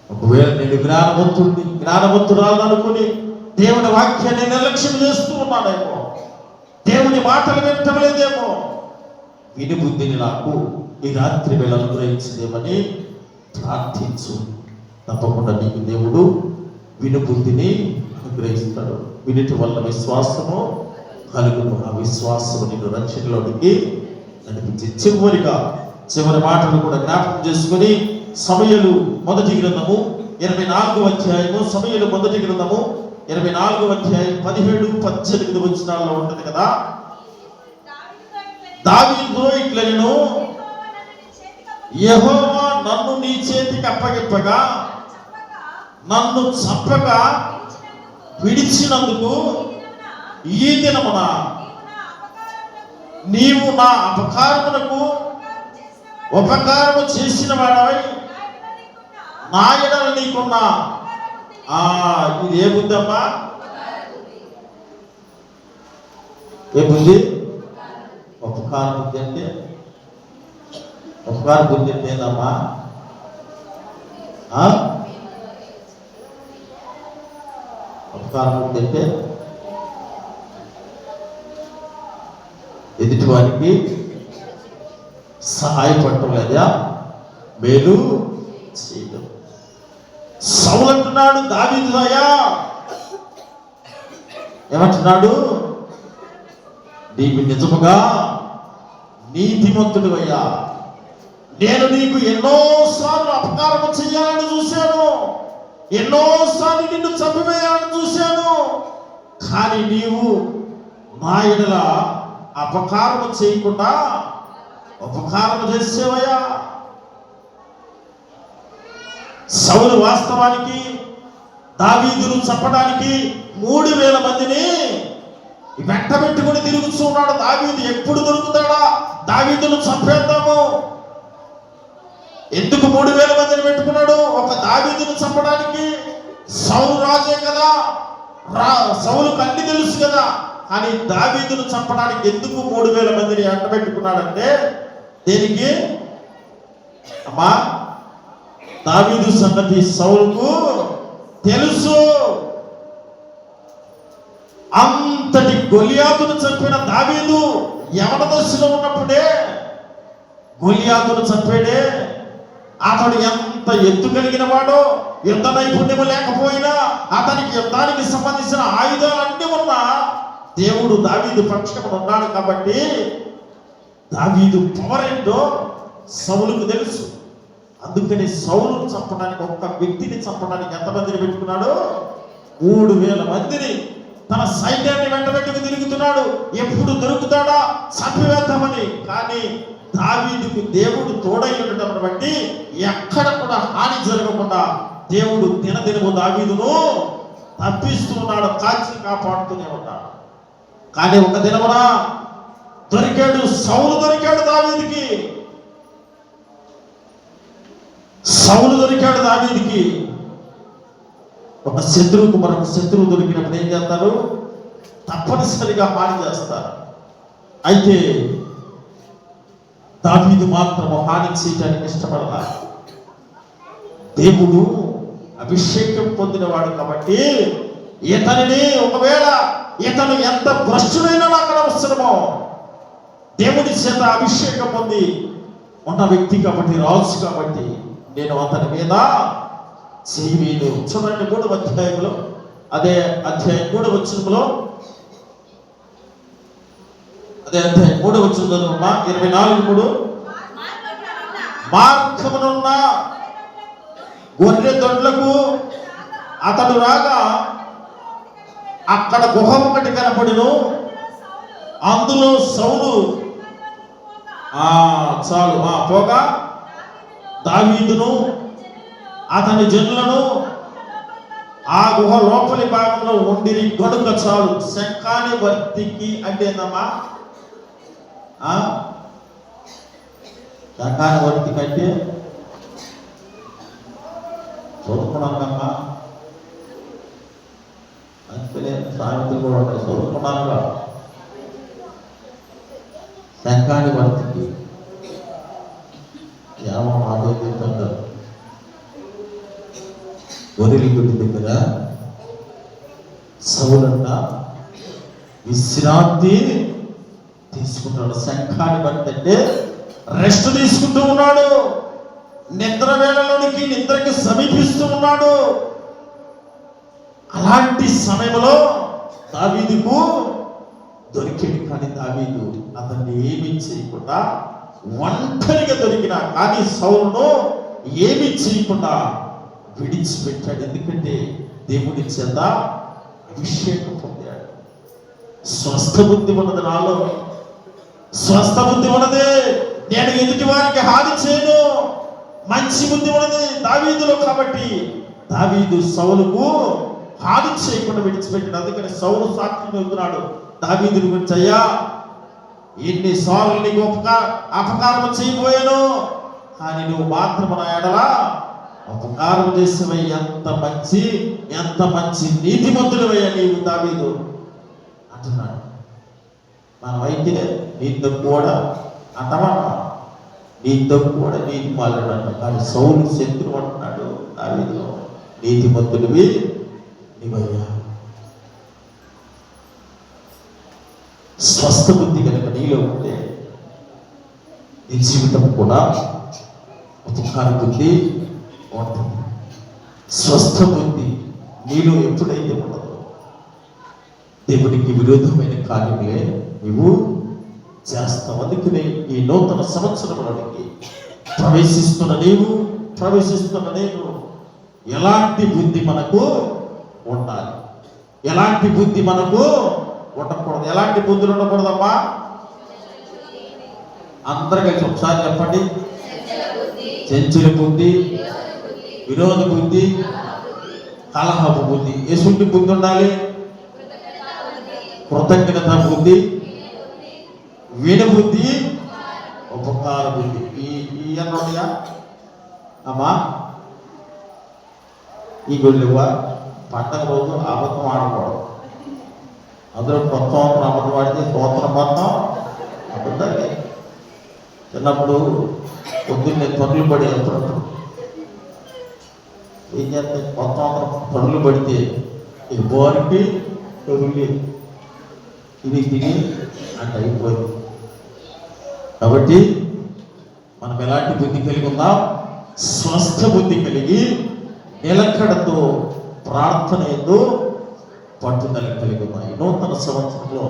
ఒకవేళ నేను జ్ఞానవంతురాలను అనుకుని దేవుని వాక్యాన్ని నిర్లక్ష్యం చేస్తూ ఉన్నాడేమో, దేవుని మాటలు వినటం లేదేమో, విని బుద్ధిని నాకు ఈ రాత్రి వేళ అనుగ్రహించదేమని ప్రార్థించు. తప్పకుండా నీకు దేవుడు విను బుద్ధిని అనుగ్రహిస్తాడు. వినిటి వల్ల విశ్వాసము కలుగును. ఆ విశ్వాసము నిన్ను రక్షణలోనికి నడిపించి చివరి మాటలు కూడా జ్ఞాపకం చేసుకుని సమయలు మొదటి గ్రంథము 24వ అధ్యాయము, సమయలు మొదటి గ్రంథము 24వ అధ్యాయం 17-18 వచనాల్లో ఉంటది కదా. దావీదు ఇట్లనెను, యెహోవా నన్ను నీ చేతికి అప్పగింపగా నన్ను చంపగా విడిచినందుకు ఈ దినమున నీవు నా అపకారమునకు ఉపకారము చేసిన వాడవై నా ఎడల నీకున్నా. ఇది ఏ బుద్ధి అమ్మా? ఏ బుద్ధి? ఉపకార బుద్ధి అంటే, ఉపకార బుద్ధి అంటే ఏందమ్మా? ఉపకార బుద్ధి అంటే ఎదుటివారికి సహాయపడటం లేదా, మేలు చేయడం. సౌలు అంటున్నాడు దావీదు అయ్యా, ఏమంటున్నాడు? నీకు నిజముగా నీతిమంతుడు అయ్యా, నేను నీకు ఎన్నోసార్లు అపకారం చేయాలని చూశాను, ఎన్నోసార్లు నిన్ను చంపివేయాలని చూశాను, కానీ నీవు నా ఎడల అపకారం చేయకుండా ఉపకారం చేసేవయ్యా. సౌలు వాస్తవానికి దావీదును చంపడానికి 3000 మందిని వెంట పెట్టుకుని తిరుగుతున్నాడు. దావీదు ఎప్పుడు దొరుకుతాడా, దావీదును చంపేద్దాము. ఎందుకు 3000 మందిని పెట్టుకున్నాడు? ఒక దావీదును చంపడానికి. సౌలు రాజే కదా, సౌలుకు అన్ని తెలుసు కదా. కానీ దావీదును చంపడానికి ఎందుకు 3000 మందిని వెంట పెట్టుకున్నాడంటే దేనికి? అమ్మా, దావీదు సంగతి సౌలుకు తెలుసు. అంతటి గొలియాతును చంపిన దావీదు యవన దశలో ఉన్నప్పుడే గొలియాతును చంపాడే. అతడు ఎంత ఎత్తు కలిగిన వాడో, యుద్ధ నైపుణ్యము లేకపోయినా అతనికి యుద్ధానికి సంబంధించిన ఆయుధాలన్నీ ఉన్నా దేవుడు దావీదు పక్షమున ఉన్నాడు కాబట్టి దావీదు పవర్ ఏంటో సౌలుకు తెలుసు. అందుకని సౌలును చంపడానికి, ఒక్క వ్యక్తిని చంపడానికి ఎంతమందిని పెట్టుకున్నాడు? 3000 మందిని తన సైన్యాన్ని వెంటబెట్టుకు తిరుగుతున్నాడు. ఎప్పుడు దొరుకుతాడా చంపివేద్దామని. కానీ దావీదుకు దేవుడు తోడై ఉండటం బట్టి ఎక్కడ కూడా హాని జరగకుండా దేవుడు దినదినము దావీదును తప్పిస్తూ ఉన్నాడు, కాచి కాపాడుతూనే ఉన్నాడు. కానీ ఒక దినమున దొరికాడు, సౌలు దొరికాడు దావీదుకి. సౌలు దొరికాడు దావీదుకి. ఒక శత్రువుకు మరొక శత్రువు దొరికినప్పుడు ఏం చేస్తారు? తప్పనిసరిగా హాని చేస్తారు. అయితే దావీదు మాత్రం హాని చేయడానికి ఇష్టపడతారు. దేవుడు అభిషేకం పొందినవాడు కాబట్టి ఇతనిని, ఒకవేళ ఇతను ఎంత భ్రష్టుడైనా నాకు అవసరమో, దేవుడి చేత అభిషేకం పొంది ఉన్న వ్యక్తి కాబట్టి, రాజు కాబట్టి, నేను అతని మీద చేయలేను. చూడండి 3వ అధ్యాయంలో, అదే అధ్యాయం 3వ వచనంలో, అదే అధ్యాయం 3వ వచనంలో 24:3 మార్గమునున్న గొర్రె దొడ్లకు అతడు రాగా అక్కడ గుహ ఒకటి కనపడిను. అందులో సౌలు చాలు పోగా దావీదును అతని జనులను ఆ గుహ లోపలి భాగంలో ఉండిరి గనుక చాలు. శంఖాని వర్తికి అంటే ఏందమ్మా? శంఖాని వర్తికి అంటే చదువుకున్నానమ్మా, అంతే సామెతలు కూడా ఉంటాయి, చదువుకున్నానుగా. శంఖాని వర్తికి ఏమో ఆలోచిస్తుంటారు. గొర్రెల గుడి దగ్గర సౌలంట విశ్రాంతి తీసుకుంటాడు. శంఖాన్ని బట్టి అంటే రెస్ట్ తీసుకుంటూ ఉన్నాడు. నిద్ర వేళలోనికి నిద్రకి సమీపిస్తూ ఉన్నాడు. అలాంటి సమయంలో దావీదుకు దొరికాడు. కానీ దావీదు అతన్ని ఏమీ చేయకుండా ఒంటరిగా దొరికినా కానీ సౌలును ఏమీ చేయకుండా విడిచిపెట్టాడు. ఎందుకంటే దేవుడి చేత అభిషేకం పొందాడు. స్వస్థ బుద్ధి ఉన్నది నాలో, స్వస్థ బుద్ధి ఉన్నది. నేను ఎదుటి వారికి హాని చేయను. మంచి బుద్ధి ఉన్నది దావీదులో కాబట్టి దావీదు సౌలుకు హాని చేయకుండా విడిచిపెట్టాడు. అందుకని సౌలు సాక్షి చెబుతున్నాడు దావీదుని గురించి, అయ్యా ఎన్నిసార్లు నీకు అపకారం చేయబోయాను, కానీ నువ్వు మాత్రం నా ఎడల అపకారం చేసేవై, ఎంత మంచి నీతిమంతుడివయ్యా నీవు దావీదు అంటున్నాడు. మనమైతే నీతో కూడా అంటమా, నీతో కూడా నీతి మాట్లాడు అంట. కానీ సౌలు శత్రువు అంటున్నాడు దావీదు, నీతిమంతుడివి నీవయ్యా. స్వస్థ బుద్ధి కనుక నీలో ఉంటే నీ జీవితం కూడా ఉపకార బుద్ధి ఉంటుంది. స్వస్థ బుద్ధి నీలో ఎప్పుడైతే ఉండదో దేవునికి విరోధమైన కార్యములే నీవు చేస్తావు. అందుకనే ఈ నూతన సంవత్సరంలోనికి ప్రవేశిస్తున్న నేను ఎలాంటి బుద్ధి మనకు ఉండాలి, ఎలాంటి బుద్ధి మనకు ఉండకూడదు. ఎలాంటి బుద్ధులు ఉండకూడదమ్మా? అందరూ కలిసి ఒకసారి చెప్పండి. చెంచుల బుద్ధి, విరోధ బుద్ధి, కలహపు బుద్ధి. ఎసుంటి బుద్ధి ఉండాలి? కృతజ్ఞత బుద్ధి, వినబుద్ధి, ఉపకార బుద్ధి. ఈ అన్నయ్యా అమ్మా, ఈ గొల్లువా పండగ రోజు అబద్ధం ఆడకూడదు. అందులో కొత్త అబద్ధం ఆడితే స్తోత్రం మొత్తం అబద్ధాలే. చిన్నప్పుడు పొద్దున్నే పనులు పడి వెళ్తున్నప్పుడు ఏం చేస్తే కొత్త పనులు పడితే ఇది బోరికి తొలి ఇది తిని అంటే అయిపోయింది. కాబట్టి మనం ఎలాంటి బుద్ధి కలిగి ఉన్నాం? స్వస్థ బుద్ధి కలిగి నిలకడతో ప్రార్థన ఎందు పట్టుదల కలిగి ఉన్నాయి. నూతన సంవత్సరంలో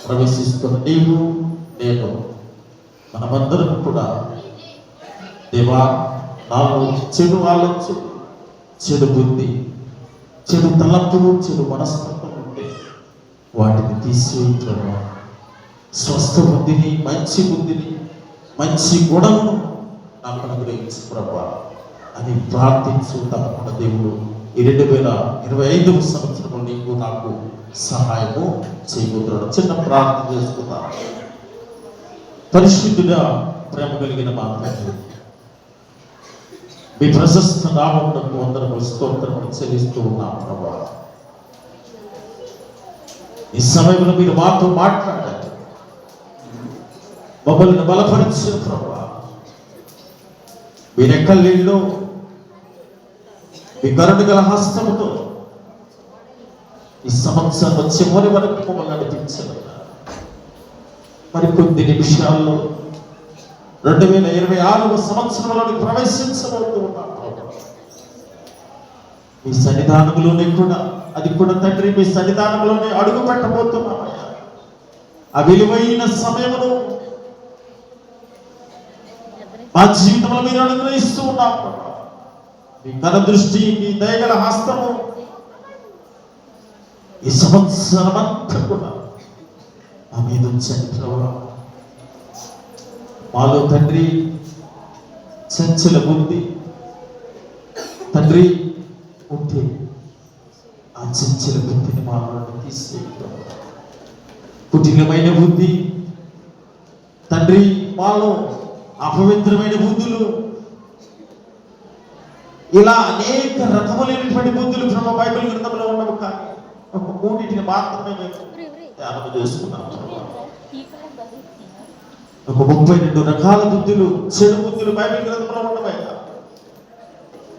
ప్రవేశిస్తున్న నీవు నేను మనమందరం కూడా దేవా, నాకు చెడు ఆలోచన, చెడు బుద్ధి, చెడు తలంపులు, చెడు మనస్తత్వం ఉంటే వాటిని తీసివేయటం, స్వస్థ బుద్ధిని, మంచి బుద్ధిని, మంచి గుణమును నాకు అనుగ్రహించు ప్రభా అని ప్రార్థించు. తప్పకుండా దేవుడు ఈ 2025 సంవత్సరంలో నీకు నాకు సహాయము చేయబోతున్నాడు. చిన్న ప్రార్థన చేసుకుందాం. పరిశుద్ధుగా ప్రేమ కలిగిన మా తండ్రి, మీ ప్రశస్త నామమునకు వందనములు స్తోత్రములు చెల్లిస్తూ ఉన్నాం ప్రభా. ఈ సమయంలో మీరు మాతో మాట్లాడారు, మమ్మల్ని బలపరిచిన ప్రభా. మీ రెక్కల్లో మీ కరుణ గల హస్తముతో ఈ సంవత్సరం చివరి వరకు మమ్మల్ని నడిపించారు. మరి కొద్ది నిమిషాల్లో 2026 సంవత్సరంలోకి ప్రవేశించబడుతూ ఉన్నాం. మీ సన్నిధానంలోనే కూడా, అది కూడా తండ్రి మీ సన్నిధానంలోనే అడుగు పెట్టబోతున్నామయ్యా. ఆ విలువైన సమయమును మా జీవితంలో మీరు అనుగ్రహిస్తూ ఉన్నాం. మీ కన దృష్టి, మీ దయగల హస్తము ఈ సంవత్సరం అంతా కూడా మా మీద ఉంచండి ప్రభు. మాలో తండ్రి చంచల బుద్ధి తండ్రి ఉంటే ఆ చంచల బుద్ధిని మాలో తీసేయడం, కుటిలమైన బుద్ధి తండ్రి, మాలో అపవిత్రమైన బుద్ధులు, ఇలా అనేక రకములైనటువంటి బుద్ధులు ప్రభు బైబిల్ గ్రంథంలో ఉండవు. కానీ ఒక మూడింటిని మాత్రమే ధ్యానం చేసుకున్నాం. ఒక 32 రకాల బుద్ధులు, చెడు బుద్ధులు బైబిల్ గ్రంథంలో ఉండవయ్యా.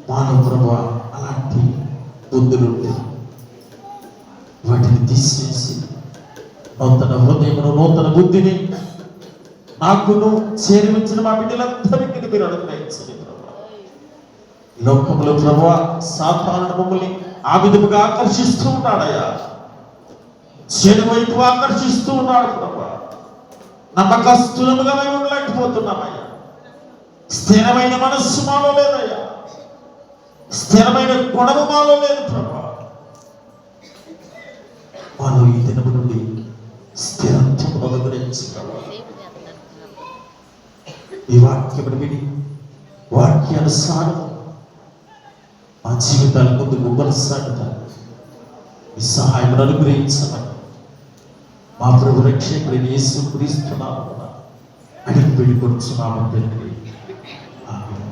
మానవ ప్రభు అలాంటి బుద్ధులు వాటిని తీసేసి నూతన హృదయమును, నూతన బుద్ధిని నాకును చేరిమించిన మా బిడ్డలందరికీ మీరు అనుగ్రహించండి ప్రభు. లోకంలో ప్రభు సాధారణ మమ్మల్ని ఆ విధముగా ఆకర్షిస్తూ ఉన్నాడయ్యా. చెడు వైపు ఆకర్షిస్తూ ఉన్నాడు ప్రభు. నమ్మకస్తులముగా మేము ఉండలేకపోతున్నామయ్యా. స్థిరమైన మనస్సు మాలో లేదయ్యా. స్థిరమైన గుణము మాలో లేదు ప్రభు. మాలో ఈ దినము నుండి స్థిరత్వం అనుగ్రహించి ఈ వాక్యమును విని వాక్యానుసారం మా జీవితాల ముందు కొనసాగుతారు. ఈ సహాయం అనుగ్రహించమని మా ప్రభు రక్షకుడైన యేసు క్రీస్తు నామమున అడిగి పెట్టుకొనుచున్నాము తండ్రి. ఆమేన్.